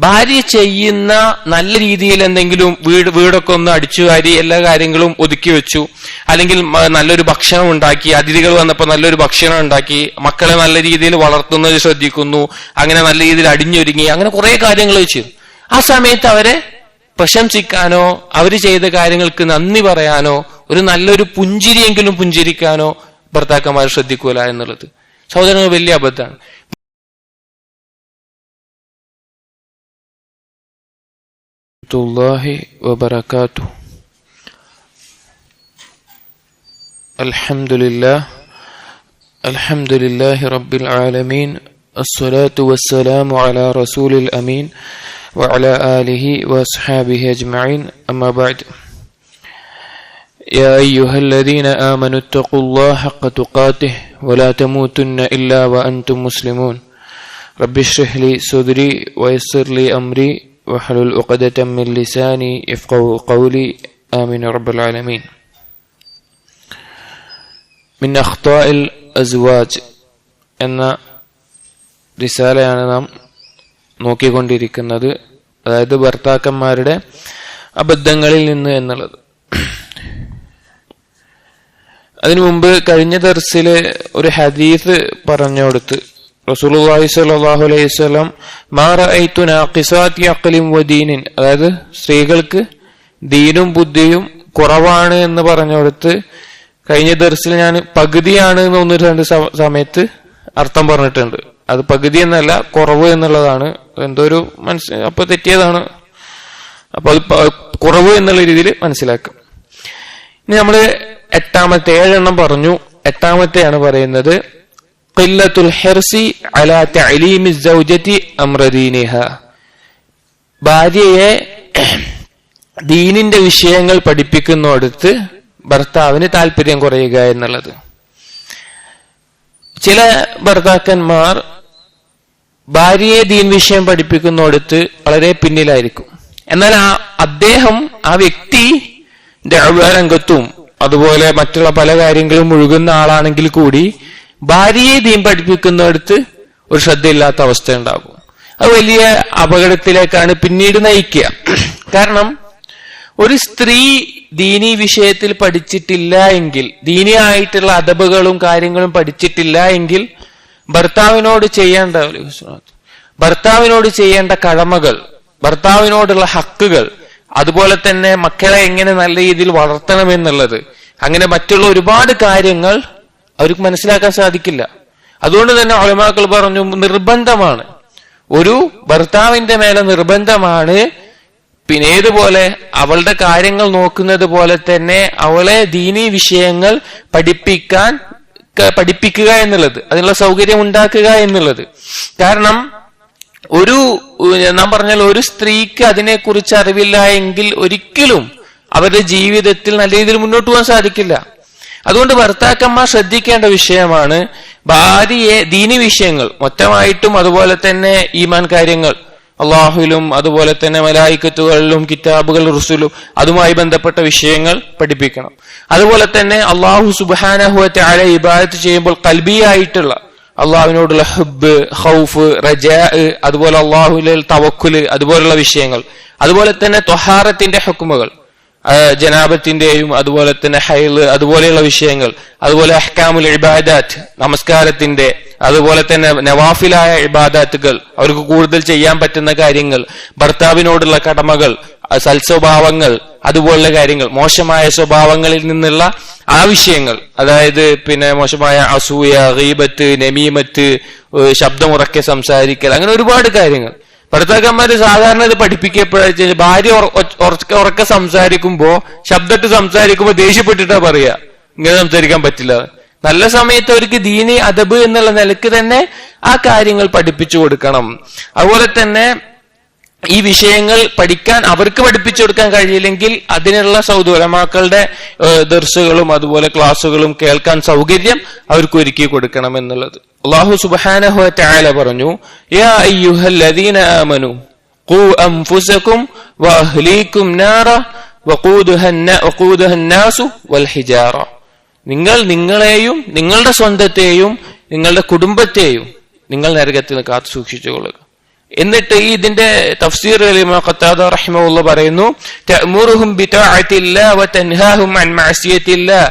ഭാര്യ ചെയ്യുന്ന നല്ല രീതിയിൽ എന്തെങ്കിലും വീടൊക്കെ ഒന്ന് അടിച്ചു വാരി എല്ലാ കാര്യങ്ങളും ഒതുക്കി വെച്ചു, അല്ലെങ്കിൽ നല്ലൊരു ഭക്ഷണം ഉണ്ടാക്കി, അതിഥികൾ വന്നപ്പോൾ നല്ലൊരു ഭക്ഷണം ഉണ്ടാക്കി, മക്കളെ നല്ല രീതിയിൽ വളർത്തുന്നത് ശ്രദ്ധിക്കുന്നു, അങ്ങനെ നല്ല രീതിയിൽ അടിഞ്ഞൊരുങ്ങി, അങ്ങനെ കുറെ കാര്യങ്ങൾ ചെയ്തു. ആ സമയത്ത് അവരെ പ്രശംസിക്കാനോ അവര് ചെയ്ത കാര്യങ്ങൾക്ക് നന്ദി പറയാനോ ഒരു നല്ലൊരു പുഞ്ചിരിയെങ്കിലും പുഞ്ചിരിക്കാനോ ഭർത്താക്കന്മാർ ശ്രദ്ധിക്കൂല എന്നുള്ളത് സഹോദരങ്ങൾ വലിയ അബദ്ധമാണ്. വബറകാതുഹു. അൽഹംദുലില്ലാഹി റബ്ബിൽ ആലമീൻ. അസ്സലാത്തു വസ്സലാമു അലാ റസൂലിൽ അമീൻ വഅലാ ആലിഹി വഅസ്ഹാബിഹി അജ്മഈൻ. അമ്മാ ബഅദ്. യാ അയ്യുഹല്ലദീന ആമനു ഇത്തഖുല്ലാഹ ഹഖ്ക തുഖാതിഹി വലാ തമൂതുന്ന ഇല്ലാ വഅൻതും മുസ്ലിമൂൻ. റബ്ബി ഇശ്റഹ് ലി സദ്രി വയസ്സിർ ലി അംരി വഹ്ലുൽ ഉഖ്ദതം മിൻ ലിസാനി യഫ്ഖഹു ഖൗലി. ആമീൻ റബ്ബൽ ആലമീൻ. മിൻ അഖ്താഇൽ അസ്വാജ് എന്ന റിസാലയാണ് നാം നോക്കിക്കൊണ്ടിരിക്കുന്നത്. അതായത് ഭർത്താക്കന്മാരുടെ അബദ്ധങ്ങളിൽ നിന്ന് എന്നുള്ളത്. അതിനു മുമ്പ് കഴിഞ്ഞ ദർസില് ഒരു ഹദീസ് പറഞ്ഞു കൊടുത്ത് റസൂലുള്ളാഹി സ്വല്ലല്ലാഹു അലൈഹി വസല്ലം മാ റഅയ്തു നാഖിസാതി അഖ്ലിൻ വദീനിൻ, അതായത് സ്ത്രീകൾക്ക് ദീനും ബുദ്ധിയും കുറവാണ് എന്ന് പറഞ്ഞു കൊടുത്ത് കഴിഞ്ഞ ദർസിൽ ഞാൻ പകുതിയാണ് എന്ന് ഒന്ന് രണ്ട് സമയത്ത് അർത്ഥം പറഞ്ഞിട്ടുണ്ട്. അത് പകുതി എന്നല്ല, കുറവ് എന്നുള്ളതാണ്. എന്തോ ഒരു അപ്പൊ തെറ്റിയതാണ്. അപ്പൊ അത് കുറവ് എന്നുള്ള രീതിയിൽ മനസ്സിലാക്കും. ഇനി നമ്മള് എട്ടാമത്തെ 7 എണ്ണം പറഞ്ഞു. എട്ടാമത്തെയാണ് പറയുന്നത് ഖില്ലത്തുൽ ഹിർസി അലാ തഅലീമി സൗജതി അംറ ദീനിഹ. ഭാര്യയെ ദീനിന്റെ വിഷയങ്ങൾ പഠിപ്പിക്കുന്നിടത്ത് ഭർത്താവിന് താല്പര്യം കുറയുക എന്നുള്ളത്. ചില ഭർത്താക്കന്മാർ ഭാര്യയെ ദീൻ വിഷയം പഠിപ്പിക്കുന്നിടത്ത് വളരെ പിന്നിലായിരിക്കും. എന്നാൽ ആ വ്യക്തി രംഗത്തും അതുപോലെ മറ്റുള്ള പല കാര്യങ്ങളും മുഴുകുന്ന ആളാണെങ്കിൽ കൂടി ഭാര്യയെ ദീൻ പഠിപ്പിക്കുന്നിടത്ത് ഒരു ശ്രദ്ധയില്ലാത്ത അവസ്ഥ ഉണ്ടാകും. അത് വലിയ അപകടത്തിലേക്കാണ് പിന്നീട് നയിക്കുക. കാരണം ഒരു സ്ത്രീ ദീനി വിഷയത്തിൽ പഠിച്ചിട്ടില്ല എങ്കിൽ, ദീനിയായിട്ടുള്ള അദബുകളും കാര്യങ്ങളും പഠിച്ചിട്ടില്ല എങ്കിൽ ഭർത്താവിനോട് ചെയ്യേണ്ട കടമകൾ, ഭർത്താവിനോടുള്ള ഹക്കുകൾ, അതുപോലെ തന്നെ മക്കളെ എങ്ങനെ നല്ല രീതിയിൽ വളർത്തണമെന്നുള്ളത്, അങ്ങനെ മറ്റുള്ള ഒരുപാട് കാര്യങ്ങൾ അവർക്ക് മനസ്സിലാക്കാൻ സാധിക്കില്ല. അതുകൊണ്ട് തന്നെ ഉലമാക്കൾ പറഞ്ഞു നിർബന്ധമാണ്, ഒരു ഭർത്താവിന്റെ മേലെ നിർബന്ധമാണ് പിന്നെ ഏതുപോലെ അവളുടെ കാര്യങ്ങൾ നോക്കുന്നത് പോലെ തന്നെ അവളെ ദീനീ വിഷയങ്ങൾ പഠിപ്പിക്കുക എന്നുള്ളത്, അതിനുള്ള സൗകര്യം ഉണ്ടാക്കുക എന്നുള്ളത്. കാരണം നാം പറഞ്ഞാൽ ഒരു സ്ത്രീക്ക് അതിനെക്കുറിച്ച് അറിവില്ല എങ്കിൽ ഒരിക്കലും അവരുടെ ജീവിതത്തിൽ നല്ല രീതിയിൽ മുന്നോട്ട് പോകാൻ സാധിക്കില്ല. അതുകൊണ്ട് ഭർത്താക്കന്മാർ ശ്രദ്ധിക്കേണ്ട വിഷയമാണ് ഭാര്യയെ ദീനി വിഷയങ്ങൾ മൊത്തമായിട്ടും, അതുപോലെ തന്നെ ഈമാൻ കാര്യങ്ങൾ, അള്ളാഹുവിലും അതുപോലെ തന്നെ മലായിക്കത്തുകളിലും കിതാബുകൾ റുസുലും അതുമായി ബന്ധപ്പെട്ട വിഷയങ്ങൾ പഠിപ്പിക്കണം. അതുപോലെ തന്നെ അള്ളാഹു സുബ്ഹാനഹു വ തആല ഇബാദത്ത് ചെയ്യുമ്പോൾ ഖൽബിയായിട്ടുള്ള അള്ളാഹുവിനോടുള്ള ഹുബ്, ഖൗഫ്, റജാ, അതുപോലെ അള്ളാഹുവിൽ തവക്കുല്, അതുപോലുള്ള വിഷയങ്ങൾ. അതുപോലെ തന്നെ ത്വഹാറത്തിന്റെ ഹുക്മുകൾ, ജനാബത്തിന്റെയും അതുപോലെ തന്നെ ഹൈള്, അതുപോലെയുള്ള വിഷയങ്ങൾ. അതുപോലെ അഹ്കാമുൽ ഇബാദാത്ത്, നമസ്കാരത്തിന്റെ, അതുപോലെ തന്നെ നവാഫിലായ ഇബാദാത്തുകൾ, അവർക്ക് കൂടുതൽ ചെയ്യാൻ പറ്റുന്ന കാര്യങ്ങൾ, ഭർത്താവിനോടുള്ള കടമകൾ, സൽസ്വഭാവങ്ങൾ, അതുപോലുള്ള കാര്യങ്ങൾ, മോശമായ സ്വഭാവങ്ങളിൽ നിന്നുള്ള ആ വിഷയങ്ങൾ, അതായത് പിന്നെ മോശമായ അസൂയ, ഗീബത്ത്, നമീമത്ത്, ശബ്ദമുറക്കെ സംസാരിക്കൽ, അങ്ങനെ ഒരുപാട് കാര്യങ്ങൾ ഭർത്താക്കന്മാര് സാധാരണ ഇത് പഠിപ്പിക്കപ്പോഴാ ഭാര്യ ഉറക്കെ സംസാരിക്കുമ്പോ, ശബ്ദത്തിൽ സംസാരിക്കുമ്പോ ദേഷ്യപ്പെട്ടിട്ടാ പറയാ ഇങ്ങനെ സംസാരിക്കാൻ പറ്റില്ല. നല്ല സമയത്ത് അവർക്ക് ദീനി അദബ് എന്നുള്ള നിലക്ക് തന്നെ ആ കാര്യങ്ങൾ പഠിപ്പിച്ചു കൊടുക്കണം. അതുപോലെ തന്നെ ഈ വിഷയങ്ങൾ അവർക്ക് പഠിപ്പിച്ചു കൊടുക്കാൻ കഴിയില്ലെങ്കിൽ അതിനുള്ള സൗദി ഉലമാക്കളുടെ ദർസുകളും അതുപോലെ ക്ലാസുകളും കേൾക്കാൻ സൗകര്യം അവർക്ക് ഒരുക്കി കൊടുക്കണം എന്നുള്ളത്. അല്ലാഹു സുബ്ഹാനഹു വ തആല പറഞ്ഞു, യാ അയ്യുഹല്ലദീന ആമനു ഖൂ അൻഫുസകും വഅഹ്ലീകും നാറ വഖൂദുഹ അന്നാസു വൽ ഹിജാറ. നിങ്ങൾ നിങ്ങളെയും നിങ്ങളുടെ സ്വന്തത്തെയും നിങ്ങളുടെ കുടുംബത്തെയും നിങ്ങൾ നരകത്തിൽ നിന്ന് കാത്തു സൂക്ഷിച്ചുകൊള്ളുക. എന്നിട്ട് ഇതിന്റെ തഫ്സീർ ഇമാം ഖത്താദ റഹിമഹുല്ലാഹ് പറയുന്നു, തഅമുറുഹും ബിതഅത്തില്ലാഹി വതൻഹാഹും അൻ മഅസിയത്തില്ലാഹി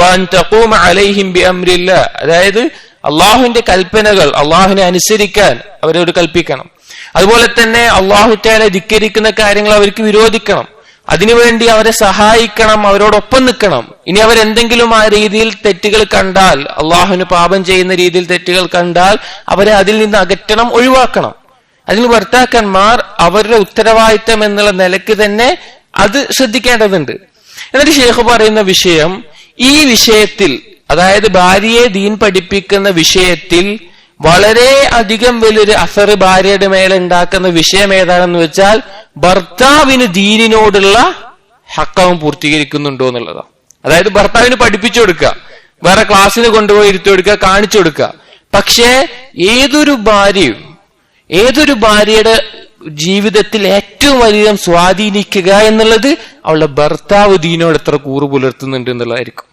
വഅൻ തഖൂമ അലൈഹിം ബിഅംരില്ലാഹ്. അതായത് അള്ളാഹുവിന്റെ കൽപ്പനകൾ അള്ളാഹുവിനെ അനുസരിക്കാൻ അവരോട് കൽപ്പിക്കണം. അതുപോലെ തന്നെ അള്ളാഹു തആല ധിക്കരിക്കുന്ന കാര്യങ്ങൾ അവർക്ക് വിരോധിക്കണം. അതിനുവേണ്ടി അവരെ സഹായിക്കണം, അവരോടൊപ്പം നിൽക്കണം. ഇനി അവരെന്തെങ്കിലും ആ രീതിയിൽ തെറ്റുകൾ കണ്ടാൽ, അള്ളാഹുവിന് പാപം ചെയ്യുന്ന രീതിയിൽ തെറ്റുകൾ കണ്ടാൽ അവരെ അതിൽ നിന്ന് അകറ്റണം, ഒഴിവാക്കണം. അതിന് ഭർത്താക്കന്മാർ അവരുടെ ഉത്തരവാദിത്തം എന്നുള്ള നിലയ്ക്ക് തന്നെ അത് ശ്രദ്ധിക്കേണ്ടതുണ്ട്. എന്നിട്ട് ഷേഖ് പറയുന്ന വിഷയം, ഈ വിഷയത്തിൽ അതായത് ഭാര്യയെ ദീൻ പഠിപ്പിക്കുന്ന വിഷയത്തിൽ വളരെ അധികം വലിയൊരു അസർ ഭാര്യയുടെ മേലെ ഉണ്ടാക്കുന്ന വിഷയം ഏതാണെന്ന് വെച്ചാൽ ഭർത്താവിന് ദീനിനോടുള്ള ഹക്കവും പൂർത്തീകരിക്കുന്നുണ്ടോ എന്നുള്ളതാണ്. അതായത് ഭർത്താവിന് പഠിപ്പിച്ചു കൊടുക്കുക, വേറെ ക്ലാസ്സിന് കൊണ്ടുപോയി ഇരുത്തി കൊടുക്കുക, കാണിച്ചു കൊടുക്കുക. പക്ഷേ ഏതൊരു ഭാര്യയുടെ ജീവിതത്തിൽ ഏറ്റവും വലിയ സ്വാധീനിക്കുക എന്നുള്ളത് അവളുടെ ഭർത്താവ് ദീനോട് എത്ര കൂറ് പുലർത്തുന്നുണ്ട് എന്നുള്ളതായിരിക്കും.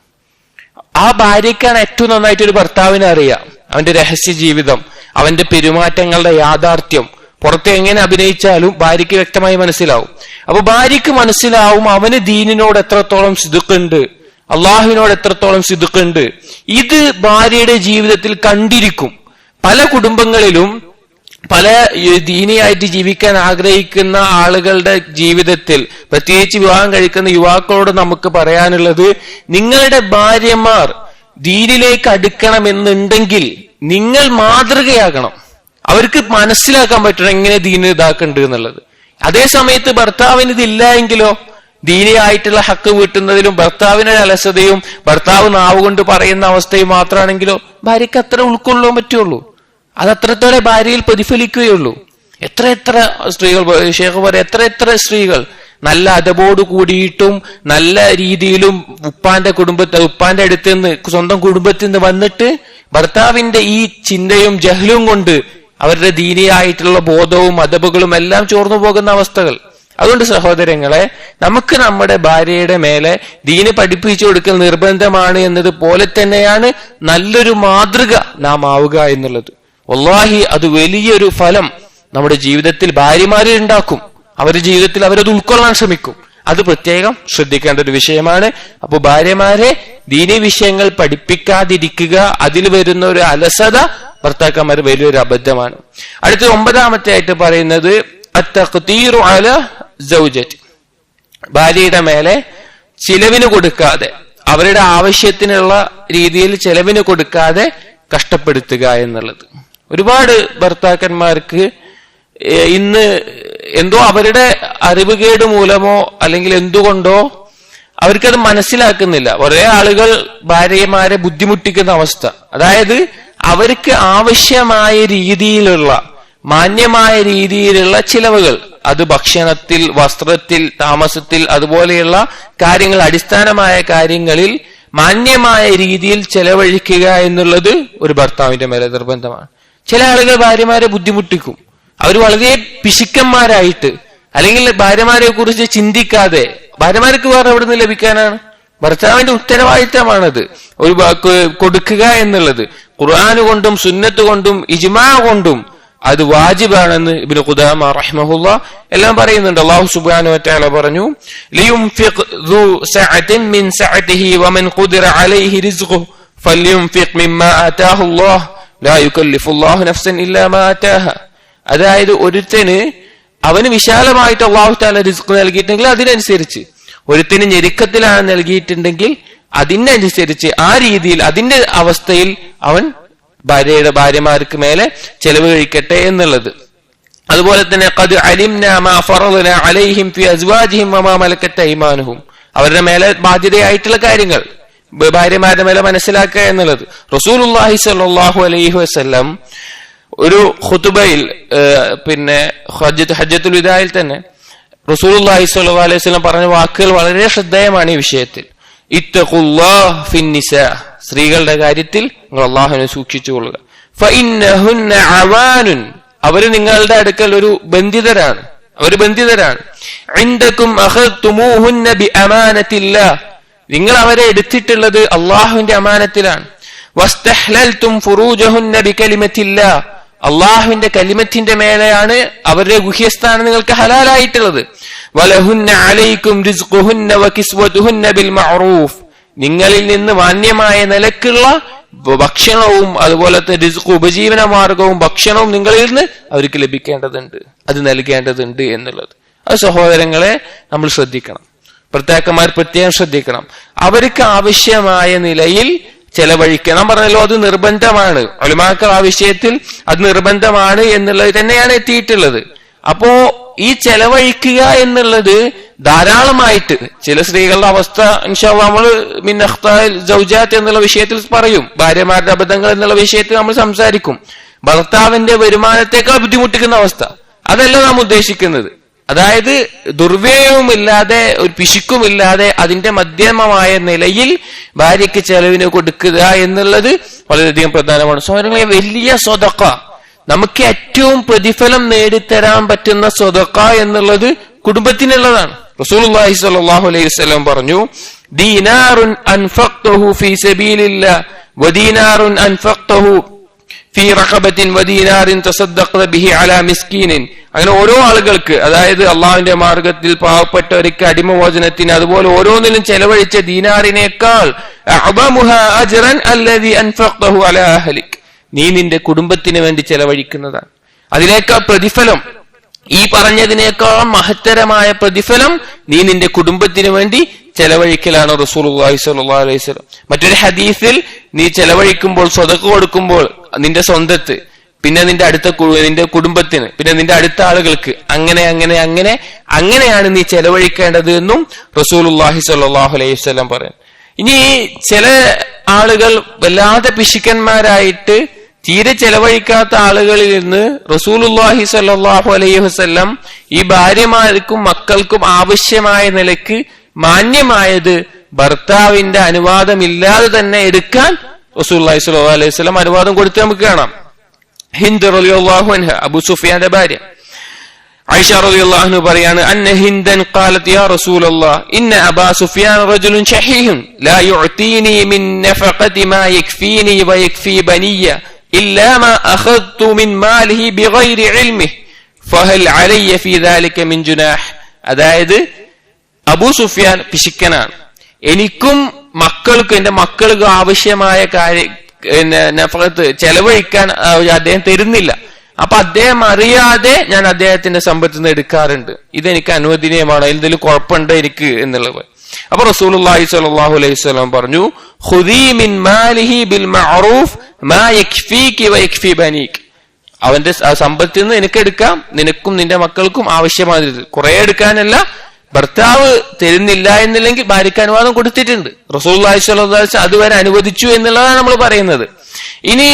ആ ഭാര്യക്കാണ് ഏറ്റവും നന്നായിട്ട് ഒരു ഭർത്താവിനെ അറിയാം, അവന്റെ രഹസ്യ ജീവിതം, അവന്റെ പെരുമാറ്റങ്ങളുടെ യാഥാർത്ഥ്യം. പുറത്ത് എങ്ങനെ അഭിനയിച്ചാലും ഭാര്യയ്ക്ക് വ്യക്തമായി മനസ്സിലാവും. അപ്പൊ ഭാര്യയ്ക്ക് മനസ്സിലാവും അവന് ദീനിനോട് എത്രത്തോളം സിദ്ഖുണ്ട്, അള്ളാഹുവിനോട് എത്രത്തോളം സിദ്ഖുണ്ട്. ഇത് ഭാര്യയുടെ ജീവിതത്തിൽ കണ്ടിരിക്കും. പല കുടുംബങ്ങളിലും പല ദീനിയായിട്ട് ജീവിക്കാൻ ആഗ്രഹിക്കുന്ന ആളുകളുടെ ജീവിതത്തിൽ, പ്രത്യേകിച്ച് വിവാഹം കഴിക്കുന്ന യുവാക്കളോട് നമുക്ക് പറയാനുള്ളത്, നിങ്ങളുടെ ഭാര്യമാർ ദീനിലേക്ക് അടുക്കണമെന്നുണ്ടെങ്കിൽ നിങ്ങൾ മാതൃകയാകണം. അവർക്ക് മനസ്സിലാക്കാൻ പറ്റണം എങ്ങനെ ദീന് ഇതാക്കുന്നുണ്ട് എന്നുള്ളത്. അതേ സമയത്ത് ഭർത്താവിന് ഇതില്ല എങ്കിലോ, ദീനിയായിട്ടുള്ള ഹക്ക് വീട്ടുന്നതിലും ഭർത്താവിനൊരു അലസതയും ഭർത്താവ് നാവ് കൊണ്ട് പറയുന്ന അവസ്ഥയും മാത്രമാണെങ്കിലോ ഭാര്യയ്ക്ക് അത്ര ഉൾക്കൊള്ളാൻ പറ്റുള്ളൂ. അത് അത്രത്തോടെ ഭാര്യയിൽ പ്രതിഫലിക്കുകയുള്ളൂ. എത്ര സ്ത്രീകൾ, ഷേഖ് പറയാം, എത്ര സ്ത്രീകൾ നല്ല അദബോട് കൂടിയിട്ടും നല്ല രീതിയിലും ഉപ്പാന്റെ അടുത്ത് നിന്ന്, സ്വന്തം കുടുംബത്തിൽ നിന്ന് വന്നിട്ട് ഭർത്താവിന്റെ ഈ ചിന്തയും ജഹലും കൊണ്ട് അവരുടെ ദീനിയായിട്ടുള്ള ബോധവും അദബുകളും എല്ലാം ചോർന്നു പോകുന്ന അവസ്ഥകൾ. അതുകൊണ്ട് സഹോദരങ്ങളെ, നമുക്ക് നമ്മുടെ ഭാര്യയുടെ മേലെ ദീന് പഠിപ്പിച്ചു കൊടുക്കൽ നിർബന്ധമാണ് എന്നതുപോലെ തന്നെയാണ് നല്ലൊരു മാതൃക നാം ആവുക എന്നുള്ളത്. വല്ലാഹി അത് വലിയൊരു ഫലം നമ്മുടെ ജീവിതത്തിൽ ഭാര്യമാരെ ഉണ്ടാക്കും. അവരുടെ ജീവിതത്തിൽ അവരത് ഉൾക്കൊള്ളാൻ ശ്രമിക്കും. അത് പ്രത്യേകം ശ്രദ്ധിക്കേണ്ട ഒരു വിഷയമാണ്. അപ്പൊ ഭാര്യമാരെ ദീനി വിഷയങ്ങൾ പഠിപ്പിക്കാതിരിക്കുക, അതിൽ വരുന്ന ഒരു അലസത ഭർത്താക്കന്മാർ വലിയൊരു അബദ്ധമാണ്. അടുത്ത 9ാമത്തെ ആയിട്ട് പറയുന്നത് അത്തഖ്തീറു അല സൗജത്തി, ഭാര്യയുടെ മേലെ ചിലവിന് കൊടുക്കാതെ, അവരുടെ ആവശ്യത്തിനുള്ള രീതിയിൽ ചിലവിന് കൊടുക്കാതെ കഷ്ടപ്പെടുത്തുക എന്നുള്ളത്. ഒരുപാട് ഭർത്താക്കന്മാർക്ക് ഇന്ന് എന്തോ അവരുടെ അറിവുകേട് മൂലമോ അല്ലെങ്കിൽ എന്തുകൊണ്ടോ അവർക്കത് മനസ്സിലാക്കുന്നില്ല. കുറെ ആളുകൾ ഭാര്യമാരെ ബുദ്ധിമുട്ടിക്കുന്ന അവസ്ഥ. അതായത് അവർക്ക് ആവശ്യമായ രീതിയിലുള്ള, മാന്യമായ രീതിയിലുള്ള ചിലവുകൾ, അത് ഭക്ഷണത്തിൽ, വസ്ത്രത്തിൽ, താമസത്തിൽ, അതുപോലെയുള്ള കാര്യങ്ങൾ, അടിസ്ഥാനമായ കാര്യങ്ങളിൽ മാന്യമായ രീതിയിൽ ചെലവഴിക്കുക എന്നുള്ളത് ഒരു ഭർത്താവിന്റെ മേലെ നിർബന്ധമാണ്. ചില ആളുകൾ ഭാര്യമാരെ ബുദ്ധിമുട്ടിക്കും. അവർ വളരെ പിശുക്കന്മാരായിട്ട്, അല്ലെങ്കിൽ ഭാര്യമാരെ കുറിച്ച് ചിന്തിക്കാതെ. ഭാര്യമാർക്ക് വേറെ എവിടെ നിന്ന് ലഭിക്കാനാണ്? ഭർത്താവിന്റെ ഉത്തരവാദിത്തമാണത് ഒരു കൊടുക്കുക എന്നുള്ളത്. ഖുർആൻ കൊണ്ടും സുന്നത്ത് കൊണ്ടും ഇജ്മാ കൊണ്ടും അത് വാജിബാണെന്ന് ഇബ്നു ഖുദാമ റഹിമഹുല്ലാഹ് എല്ലാം പറയുന്നുണ്ട്. അല്ലാഹു സുബ്ഹാനഹു വ തആല പറഞ്ഞു, ലിയുൻഫിഖ് ദു സഅതിൻ മിൻ സഅതിഹി വമൻ ഖുദിറ അലൈഹി റിസ്ഖുഹു ഫല്യുൻഫിഖ് മിമ്മാ ആതാഹു അല്ലാഹ് ലാ യുകല്ലിഫു അല്ലാഹു നഫ്സൻ ഇല്ലാ മാ ആതാഹ. അതായത് ഒരുത്തന് അവന് വിശാലമായിട്ട് അല്ലാഹു തആല റിസ്ക് നൽകിയിട്ടുണ്ടെങ്കിൽ അതിനനുസരിച്ച്, ഒരുത്തന് ഞെരുക്കത്തിലാണ് നൽകിയിട്ടുണ്ടെങ്കിൽ അതിനനുസരിച്ച്, ആ രീതിയിൽ, അതിന്റെ അവസ്ഥയിൽ അവൻ ഭാര്യമാർക്ക് മേലെ ചെലവ് കഴിക്കട്ടെ എന്നുള്ളത്. അതുപോലെ തന്നെ ഖദ് അലിംനാ മാ ഫറദനാ അലൈഹിം ഫി അസ്വാജിഹിം വമാ മലക്കത് അയ്മാനുഹും, അവരുടെ മേലെ ബാധ്യതയായിട്ടുള്ള കാര്യങ്ങൾ ഭാര്യമാരുടെ മേലെ മനസ്സിലാക്കുക എന്നുള്ളത്. റസൂലുള്ളാഹി സ്വല്ലല്ലാഹു അലൈഹി വസല്ലം ഒരു ഖുതുബയിൽ, പിന്നെ ഹജ്ജത്തുൽ വിദായിൽ തന്നെ റസൂലുള്ളാഹി സ്വല്ലല്ലാഹു അലൈഹി വസല്ലം പറഞ്ഞ വാക്കുകൾ വളരെ ശ്രദ്ധേയമാണ് ഈ വിഷയത്തിൽ. ഇത്തഖുല്ലാഹ ഫിന്നിസാ, സ്ത്രീകളുടെ കാര്യത്തിൽ നിങ്ങൾ അല്ലാഹുവിനെ സൂക്ഷിച്ചുകൊള്ളുക. ഫഇന്നഹുന്ന അവാനുൻ, അവര് നിങ്ങളുടെ അടുക്കൽ ഒരു ബന്ധിതരാണ്, ഇൻദകും അഖദ്തുമൂഹുന്ന ബിഅമാനത്തില്ലാഹ്, നിങ്ങൾ അവരെ എടുത്തിട്ടുള്ളത് അല്ലാഹുവിന്റെ അമാനത്തിലാണ്. വസ്തഹ്ലൽതും ഫുറൂജഹുന്ന ബികലിമത്തില്ലാഹ് അള്ളാഹുവിന്റെ കലിമത്തിന്റെ മേലെയാണ് അവരുടെ ഗുഹ്യസ്ഥാനം നിങ്ങൾക്ക് ഹലാലായിട്ടുള്ളത്. വലഹുന്ന അലൈക്കും റിസ്ഖുഹുന്ന വകിസ്വതുഹുന്ന ബിൽ മഅറൂഫ്, നിങ്ങളിൽ നിന്ന് മാന്യമായ നിലക്കുള്ള ഭക്ഷണവും അതുപോലത്തെ റിസ്ഖ് ഉപജീവന മാർഗവും ഭക്ഷണവും നിങ്ങളിൽ നിന്ന് അവർക്ക് ലഭിക്കേണ്ടതുണ്ട്, അത് നൽകേണ്ടതുണ്ട് എന്നുള്ളത്. അത് സഹോദരങ്ങളെ നമ്മൾ ശ്രദ്ധിക്കണം, ഭർത്താക്കന്മാർ പ്രത്യേകം ശ്രദ്ധിക്കണം. അവർക്ക് ആവശ്യമായ നിലയിൽ ചെലവഴിക്കണം. പറഞ്ഞല്ലോ അത് നിർബന്ധമാണ്, ഉലമാക്കൾ ആ വിഷയത്തിൽ അത് നിർബന്ധമാണ് എന്നുള്ളത് തന്നെയാണ് എത്തിയിട്ടുള്ളത്. അപ്പോ ഈ ചെലവഴിക്കുക എന്നുള്ളത് ധാരാളമായിട്ട്, ചില സ്ത്രീകളുടെ അവസ്ഥ ഇൻഷാ അല്ലാഹ് നമ്മൾ മിൻ അഖ്താഇൽ സൗജാത്ത് എന്നുള്ള വിഷയത്തിൽ പറയും, ഭാര്യമാരുടെ അബദ്ധങ്ങൾ എന്നുള്ള വിഷയത്തിൽ നമ്മൾ സംസാരിക്കും. ഭർത്താവിന്റെ വരുമാനത്തെക്കാൾ ബുദ്ധിമുട്ടിക്കുന്ന അവസ്ഥ, അതല്ല നാം ഉദ്ദേശിക്കുന്നത്. അതായത് ദുർവ്യയവുമില്ലാതെ ഒരു പിശുക്കുമില്ലാതെ അതിന്റെ മധ്യമമായ നിലയിൽ ഭാര്യയ്ക്ക് ചെലവിന് കൊടുക്കുക എന്നുള്ളത് വളരെയധികം പ്രധാനമാണ്. സഹോദരങ്ങളെ, വലിയ സ്വതക്ക, നമുക്ക് ഏറ്റവും പ്രതിഫലം നേടിത്തരാൻ പറ്റുന്ന സ്വതക്ക എന്നുള്ളത് കുടുംബത്തിനുള്ളതാണ്. റസൂലുള്ളാഹി സ്വല്ലല്ലാഹു അലൈഹി വസല്ലം പറഞ്ഞു, ദീനാറുൻ അൻഫഖ്തഹു ഫീ സബീലില്ലാഹ് വദീനാറുൻ അൻഫഖ്തഹു ഫീ റഖബത്തിൻ വദീനാറിൻ തസദ്ദഖ്ത ബിഹി അലാ മിസ്കീനിൻ. അങ്ങനെ ഓരോ ആളുകൾക്ക്, അതായത് അള്ളാഹുവിന്റെ മാർഗത്തിൽ പാവപ്പെട്ടവർക്ക് അടിമമോചനത്തിന് അതുപോലെ ഓരോന്നിലും ചെലവഴിച്ച ദീനാറിനേക്കാൾ അഅ്ബമുഹാ അജ്റൻ അല്ലദീ അൻഫഖ്തഹു അലാ അഹ്ലിക്, നീ നിന്റെ കുടുംബത്തിന് വേണ്ടി ചെലവഴിക്കുന്നതാണ്. അതിനേക്കാൾ പ്രതിഫലം, ഈ പറഞ്ഞതിനേക്കാൾ മഹത്തരമായ പ്രതിഫലം നീ നിന്റെ കുടുംബത്തിന് വേണ്ടി ചെലവഴിക്കലാണ് റസൂലുള്ളാഹി സ്വല്ലല്ലാഹു അലൈഹി വസല്ലം. മറ്റൊരു ഹദീസിൽ നീ ചെലവഴിക്കുമ്പോൾ, സ്വതക്ക കൊടുക്കുമ്പോൾ നിന്റെ സ്വന്തത്ത്, പിന്നെ നിന്റെ കുടുംബത്തിന്, പിന്നെ നിന്റെ അടുത്ത ആളുകൾക്ക്, അങ്ങനെ അങ്ങനെ അങ്ങനെ അങ്ങനെയാണ് നീ ചെലവഴിക്കേണ്ടത് എന്നും റസൂലുള്ളാഹി സ്വല്ലല്ലാഹു അലൈഹി വസല്ലം പറയും. ഇനി ചില ആളുകൾ വല്ലാതെ പിശുക്കന്മാരായിട്ട് തീരെ ചെലവഴിക്കാത്ത ആളുകളിൽ നിന്ന് റസൂലുള്ളാഹി സ്വല്ലല്ലാഹു അലൈഹി വസല്ലം ഈ ഭാര്യമാർക്കും മക്കൾക്കും ആവശ്യമായ നിലക്ക് മാന്യമായത് ഭർത്താവിന്റെ അനുവാദമില്ലാതെ തന്നെ എടുക്കാൻ റസൂലുള്ളാഹി സ്വല്ലല്ലാഹു അലൈഹി വസല്ലം അനുവാദം കൊടുത്ത് നമുക്ക് കാണാം. ഹിന്ദ് റളിയല്ലാഹു അൻഹ, അബൂ സുഫിയാന്റെ ഭാര്യ ആയിഷ റളിയല്ലാഹു അൻഹ പറയാണ്, അന്ന ഹിന്ദൻ ഖാലത് യാ റസൂലല്ലാഹ് ഇന്ന അബാ സുഫിയാൻ റജുലുൻ ശഹീഹുൻ ലാ യുഅതീനി മിൻ നഫഖതി മാ യക്ഫീനി വയക്ഫി ബനിയ ഇല്ലാ മാ അഖദ്തു മിൻ മാലിഹി ബിഗൈരി ഇൽമിഹി ഫഹൽ അലയ്യ ഫീ ദാലിക മിൻ ജുനാഹ്. അതായത് അബൂ സുഫിയാൻ പിശുക്കനാണ്, എനിക്കും മക്കൾക്കും എന്റെ മക്കൾക്കും ആവശ്യമായ നഫഖത്ത് ചെലവഴിക്കാൻ അദ്ദേഹം തരുന്നില്ല. അപ്പൊ അദ്ദേഹം അറിയാതെ ഞാൻ അദ്ദേഹത്തിന്റെ സമ്പത്തിൽ നിന്ന് എടുക്കാറുണ്ട്, ഇതെനിക്ക് അനുവദനീയമാണ്, എന്തെങ്കിലും കുഴപ്പമുണ്ട് എനിക്ക് എന്നുള്ളത്. അപ്പൊ റസൂലുള്ളാഹി സ്വല്ലല്ലാഹു അലൈഹി വസല്ലം പറഞ്ഞു, ഖുദീ മിൻ മാലിഹി ബിൽ മഅറൂഫ് മാ യക്ഫീകി വയക്ഫി ബനീക്. അവന്റെ സമ്പത്തിൽ നിന്ന് എനിക്ക് എടുക്കാം, നിനക്കും നിന്റെ മക്കൾക്കും ആവശ്യമായത്. കുറെ എടുക്കാനല്ല, ഭർത്താവ് തരുന്നില്ല എന്നില്ലെങ്കിൽ ഭാര്യയ്ക്ക് അനുവാദം കൊടുത്തിട്ടുണ്ട്. റസൂലുള്ളാഹി സ്വല്ലല്ലാഹു അലൈഹി വസല്ലം അതുവരെ അനുവദിച്ചു എന്നുള്ളതാണ് നമ്മൾ പറയുന്നത്. ഇനി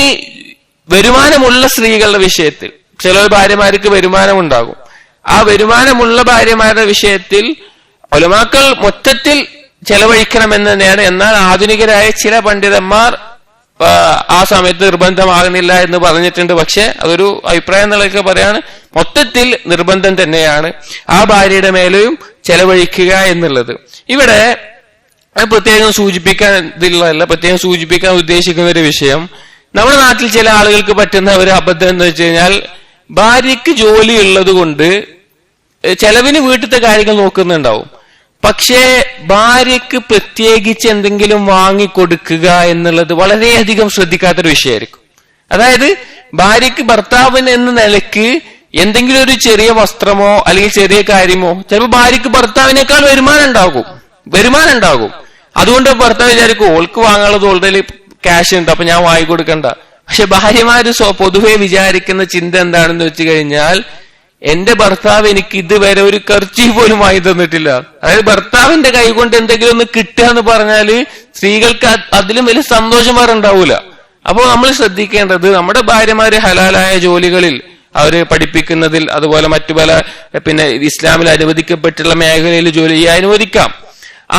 വരുമാനമുള്ള സ്ത്രീകളുടെ വിഷയത്തിൽ, ചില ഭാര്യമാർക്ക് വരുമാനം ഉണ്ടാകും, ആ വരുമാനമുള്ള ഭാര്യമാരുടെ വിഷയത്തിൽ ഉലമാക്കൾ മൊത്തത്തിൽ ചെലവഴിക്കണമെന്ന് തന്നെയാണ്. എന്നാൽ ആധുനികരായ ചില പണ്ഡിതന്മാർ ആ സമയത്ത് നിർബന്ധമാകുന്നില്ല എന്ന് പറഞ്ഞിട്ടുണ്ട്. പക്ഷെ അതൊരു അഭിപ്രായം എന്നുള്ളതൊക്കെ പറയാണ്, മൊത്തത്തിൽ നിർബന്ധം തന്നെയാണ് ആ ഭാര്യയുടെ മേലെയും ചെലവഴിക്കുക എന്നുള്ളത്. ഇവിടെ പ്രത്യേകം സൂചിപ്പിക്കാൻ ഉദ്ദേശിക്കുന്ന ഒരു വിഷയം, നമ്മുടെ നാട്ടിൽ ചില ആളുകൾക്ക് പറ്റുന്ന ഒരു അബദ്ധം എന്ന് വെച്ച് കഴിഞ്ഞാൽ, ഭാര്യയ്ക്ക് ജോലി ഉള്ളത് കൊണ്ട് ചെലവിന് വീട്ടിലത്തെ കാര്യങ്ങൾ നോക്കുന്നുണ്ടാവും, പക്ഷേ ഭാര്യയ്ക്ക് പ്രത്യേകിച്ച് എന്തെങ്കിലും വാങ്ങിക്കൊടുക്കുക എന്നുള്ളത് വളരെയധികം ശ്രദ്ധിക്കാത്തൊരു വിഷയമായിരിക്കും. അതായത് ഭാര്യയ്ക്ക് ഭർത്താവിന് എന്ന നിലയ്ക്ക് എന്തെങ്കിലും ഒരു ചെറിയ വസ്ത്രമോ അല്ലെങ്കിൽ ചെറിയ കാര്യമോ, ചിലപ്പോൾ ഭാര്യയ്ക്ക് ഭർത്താവിനേക്കാൾ വരുമാനം ഉണ്ടാകും. അതുകൊണ്ട് ഭർത്താവ് വിചാരിക്കും ഓൾക്ക് വാങ്ങാനുള്ളത് ഓൾറെഡി ക്യാഷ് ഉണ്ട്, അപ്പൊ ഞാൻ വാങ്ങിക്കൊടുക്കണ്ട. പക്ഷെ ഭാര്യമാര് പൊതുവെ വിചാരിക്കുന്ന ചിന്ത എന്താണെന്ന് വെച്ച് കഴിഞ്ഞാൽ, എന്റെ ഭർത്താവ് എനിക്ക് ഇതുവരെ ഒരു കർച്ചീഫ് പോലും വാങ്ങി തന്നിട്ടില്ല. അതായത് ഭർത്താവിന്റെ കൈ കൊണ്ട് എന്തെങ്കിലും ഒന്ന് കിട്ടുക എന്ന് പറഞ്ഞാല് സ്ത്രീകൾക്ക് അതിലും വലിയ സന്തോഷം വേറെ ഉണ്ടാവൂല. അപ്പോൾ നമ്മൾ ശ്രദ്ധിക്കേണ്ടത്, നമ്മുടെ ഭാര്യമാര് ഹലാലായ ജോലികളിൽ അവര് പഠിപ്പിക്കുന്നതിൽ, അതുപോലെ മറ്റു പല ഇസ്ലാമിൽ അനുവദിക്കപ്പെട്ടുള്ള മേഖലയിൽ ജോലി ചെയ്യാൻ അനുവദിക്കാം.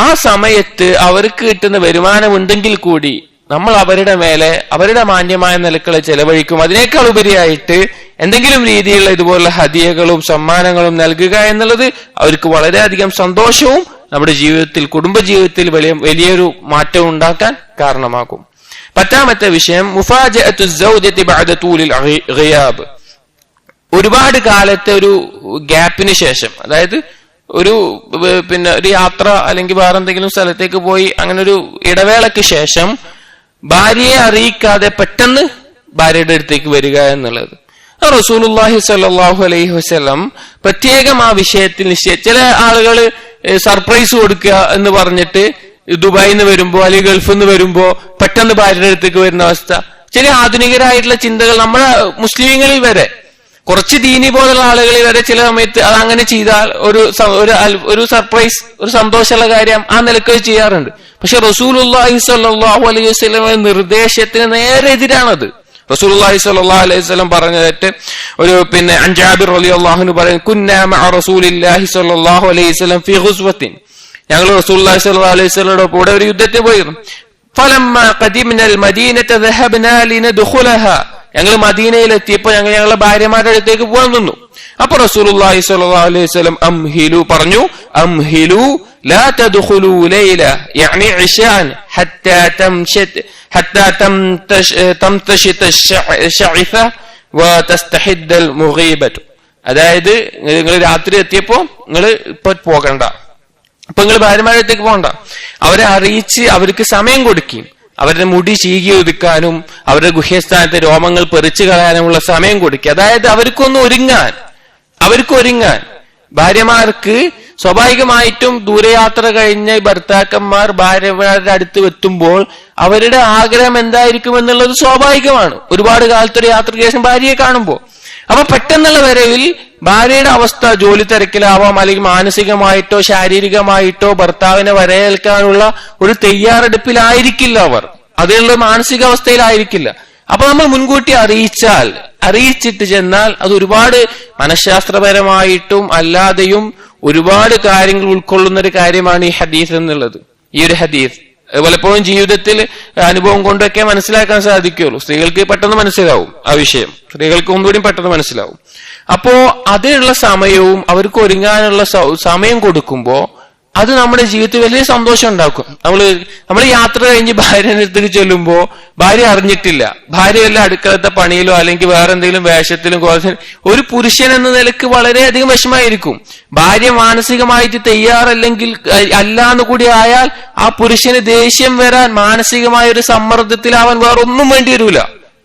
ആ സമയത്ത് അവർക്ക് കിട്ടുന്ന വരുമാനം ഉണ്ടെങ്കിൽ കൂടി നമ്മൾ അവരുടെ മേലെ അവരുടെ മാന്യമായ നിലക്കളെ ചെലവഴിക്കും. അതിനേക്കാൾ ഉപരിയായിട്ട് എന്തെങ്കിലും രീതിയിലുള്ള ഇതുപോലുള്ള ഹദിയകളും സമ്മാനങ്ങളും നൽകുക എന്നുള്ളത് അവർക്ക് വളരെയധികം സന്തോഷവും നമ്മുടെ ജീവിതത്തിൽ, കുടുംബജീവിതത്തിൽ വലിയൊരു മാറ്റം ഉണ്ടാക്കാൻ കാരണമാകും. പത്താമത്തെ വിഷയം മുഫാജഅത്തു സൗജതി ബഅദ തൂലിൽ ഗിയാബ്. ഒരുപാട് കാലത്തെ ഒരു ഗ്യാപ്പിന് ശേഷം, അതായത് ഒരു യാത്ര അല്ലെങ്കിൽ വേറെ എന്തെങ്കിലും സ്ഥലത്തേക്ക് പോയി അങ്ങനെ ഒരു ഇടവേളയ്ക്ക് ശേഷം ഭാര്യയെ അറിയിക്കാതെ പെട്ടെന്ന് ഭാര്യയുടെ അടുത്തേക്ക് വരിക എന്നുള്ളത്. റസൂലുള്ളാഹി സ്വല്ലല്ലാഹു അലൈഹി വസല്ലം പ്രത്യേകം ആ വിഷയത്തിൽ ചില ആളുകൾ സർപ്രൈസ് കൊടുക്കുക എന്ന് പറഞ്ഞിട്ട് ദുബായിൽ നിന്ന് വരുമ്പോ അല്ലെങ്കിൽ ഗൾഫിൽ നിന്ന് വരുമ്പോ പെട്ടെന്ന് ഭാര്യയുടെ അടുത്തേക്ക് വരുന്ന അവസ്ഥ, ചില ആധുനികരായിട്ടുള്ള ചിന്തകൾ നമ്മുടെ മുസ്ലിങ്ങളിൽ വരെ, കുറച്ച് ദീനി പോലുള്ള ആളുകളിൽ വരെ ചില സമയത്ത് അത് അങ്ങനെ ചെയ്താൽ ഒരു സർപ്രൈസ്, ഒരു സന്തോഷമുള്ള കാര്യം ആ നിലക്ക് ചെയ്യാറുണ്ട്. പക്ഷെ റസൂലുള്ളാഹി സ്വല്ലല്ലാഹു അലൈഹി വസല്ലമയുടെ നിർദ്ദേശത്തിന് നേരെ എതിരാണത്. റസൂലുള്ളാഹി സ്വല്ലല്ലാഹു അലൈഹി വസല്ലം പറഞ്ഞിട്ട് ഒരു അൻ ജാബിർ റളിയല്ലാഹു അൻഹു പറയുന്നു, കുന്നാ മഅ റസൂലില്ലാഹി സ്വല്ലല്ലാഹു അലൈഹി വസല്ലം ഫീ ഗുസ്വത്തിൻ, ഞങ്ങൾ റസൂലുള്ളാഹി സ്വല്ലല്ലാഹു അലൈഹി വസല്ലമയുടെ കൂടെ ഒരു യുദ്ധത്തിന് പോയിരുന്നു. ഫലമ്മാ ഖദിംനൽ മദീനത ദഹബ്നാ ലിനദ്ഖുലഹാ, ഞങ്ങൾ മദീനയിലെത്തിയപ്പോൾ ഞങ്ങളുടെ ഭാര്യമാരുടെ അടുത്തേക്ക് പോകാൻ നിന്നു. അപ്പൊ റസൂലുള്ളാഹി സ്വല്ലല്ലാഹു അലൈഹി വസല്ലം അംഹിലു പറഞ്ഞു, അംഹിലു ലാ തദ്ഖുലൂ ലൈല യഅനി ഇശാൻ ഹത്താ തംതശിത അശ്ശഇഫ വതസ്തഹിദ്ദൽ മുഗീബതു, അതായത് നിങ്ങൾ രാത്രി എത്തിയപ്പോ നിങ്ങൾ ഇപ്പൊ പോകണ്ട, ഇപ്പൊ നിങ്ങൾ ഭാര്യമാരുടെ അടുത്തേക്ക് പോകണ്ട, അവരെ അറിയിച്ച് അവർക്ക് സമയം കൊടുക്കും, അവരുടെ മുടി ചീകി ഒതുക്കാനും അവരുടെ ഗുഹ്യസ്ഥാനത്തെ രോമങ്ങൾ പെറിച്ചു കളയാനുമുള്ള സമയം കൊടുക്കുക. അതായത് അവർക്കൊന്ന് ഒരുങ്ങാൻ. ഭാര്യമാർക്ക് സ്വാഭാവികമായിട്ടും ദൂരയാത്ര കഴിഞ്ഞ ഭർത്താക്കന്മാർ ഭാര്യമാരുടെ അടുത്ത് എത്തുമ്പോൾ അവരുടെ ആഗ്രഹം എന്തായിരിക്കും എന്നുള്ളത് സ്വാഭാവികമാണ്. ഒരുപാട് കാലത്തൊരു യാത്രയ്ക്ക് ശേഷം ഭാര്യയെ കാണുമ്പോൾ അപ്പൊ പെട്ടെന്നുള്ള വരവിൽ ഭാര്യയുടെ അവസ്ഥ ജോലി തിരക്കിലാവാം, അല്ലെങ്കിൽ മാനസികമായിട്ടോ ശാരീരികമായിട്ടോ ഭർത്താവിനെ വരവേൽക്കാനുള്ള ഒരു തയ്യാറെടുപ്പിലായിരിക്കില്ല അവർ, അതിനുള്ള മാനസികാവസ്ഥയിലായിരിക്കില്ല. അപ്പൊ നമ്മൾ മുൻകൂട്ടി അറിയിച്ചിട്ട് ചെന്നാൽ അത് ഒരുപാട് മനഃശാസ്ത്രപരമായിട്ടും അല്ലാതെയും ഒരുപാട് കാര്യങ്ങൾ ഉൾക്കൊള്ളുന്ന ഒരു കാര്യമാണ് ഈ ഹദീസ് എന്നുള്ളത്. ഈ ഒരു ഹദീസ് പലപ്പോഴും ജീവിതത്തിൽ അനുഭവം കൊണ്ടൊക്കെ മനസ്സിലാക്കാൻ സാധിക്കുള്ളൂ. സ്ത്രീകൾക്ക് പെട്ടെന്ന് മനസ്സിലാവും ആ വിഷയം, സ്ത്രീകൾക്ക് ഒന്നുകൂടി പെട്ടെന്ന് മനസ്സിലാവും. അപ്പോ അതിനുള്ള സമയവും അവർക്ക് ഒരുങ്ങാനുള്ള സമയം കൊടുക്കുമ്പോ അത് നമ്മുടെ ജീവിതത്തിൽ വലിയ സന്തോഷം ഉണ്ടാക്കും. നമ്മൾ യാത്ര കഴിഞ്ഞ് ഭാര്യയുടെ അടുത്തേക്ക് ചെല്ലുമ്പോ ഭാര്യ അറിഞ്ഞിട്ടില്ല, ഭാര്യ വല്ല അടുക്കളത്തെ പണിയിലോ അല്ലെങ്കിൽ വേറെ എന്തെങ്കിലും വേഷത്തിലും ഒരു പുരുഷൻ എന്ന നിലക്ക് വളരെയധികം വിഷമായിരിക്കും. ഭാര്യ മാനസികമായിട്ട് തയ്യാറല്ലെങ്കിൽ അല്ലാന്ന് കൂടി ആയാൽ ആ പുരുഷന് ദേഷ്യം വരാൻ, മാനസികമായ ഒരു സമ്മർദ്ദത്തിലാവാൻ വേറൊന്നും വേണ്ടി വരൂല.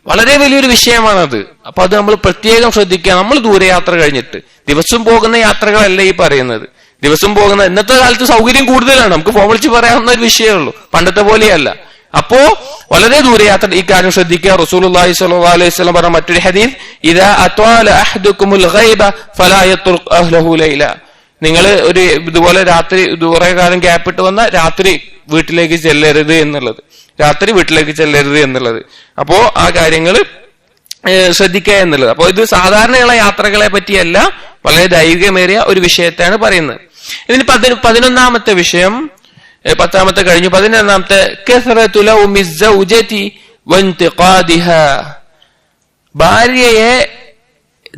വളരെ വലിയൊരു വിഷയമാണത്. അപ്പൊ അത് നമ്മൾ പ്രത്യേകം ശ്രദ്ധിക്കുക. നമ്മൾ ദൂരയാത്ര കഴിഞ്ഞിട്ട് ദിവസം പോകുന്ന യാത്രകളല്ല ഈ പറയുന്നത്. ദിവസം പോകുന്ന ഇന്നത്തെ കാലത്ത് സൗകര്യം കൂടുതലാണ്, നമുക്ക് ഫോൺ വിളിച്ച് പറയാവുന്ന ഒരു വിഷയമുള്ളൂ, പണ്ടത്തെ പോലെയല്ല. അപ്പോ വളരെ ദൂരയാത്ര ഈ കാര്യം ശ്രദ്ധിക്കുക. റസൂലുള്ളാഹി സ്വല്ലല്ലാഹു അലൈഹി വസല്ലം പറഞ്ഞ മറ്റൊരു ഹദീസ്, ഇദാ അത്വാല അഹദുകുമുൽ ഗൈബ ഫലാ യത്റുഖ് അഹ്ലഹു ലൈല, നിങ്ങൾ ഒരു ഇതുപോലെ രാത്രി ദൂരെ കാലം ഗ്യാപ്പിട്ട് വന്ന രാത്രി വീട്ടിലേക്ക് ചെല്ലരുത് എന്നുള്ളത്. അപ്പോ ആ കാര്യങ്ങൾ ശ്രദ്ധിക്കുക എന്നുള്ളത്. അപ്പൊ ഇത് സാധാരണയുള്ള യാത്രകളെ പറ്റിയല്ല, വളരെ ദൈവികമേറിയ ഒരു വിഷയത്തെയാണ് പറയുന്നത്. ഇതിന് 11ാമത്തെ വിഷയം, 10ാമത്തെ കഴിഞ്ഞു. 11ാമത്തെ കസറത്തു ലൗമി സൗജതി വൻതിഖാദിഹാ, ഭാര്യയെ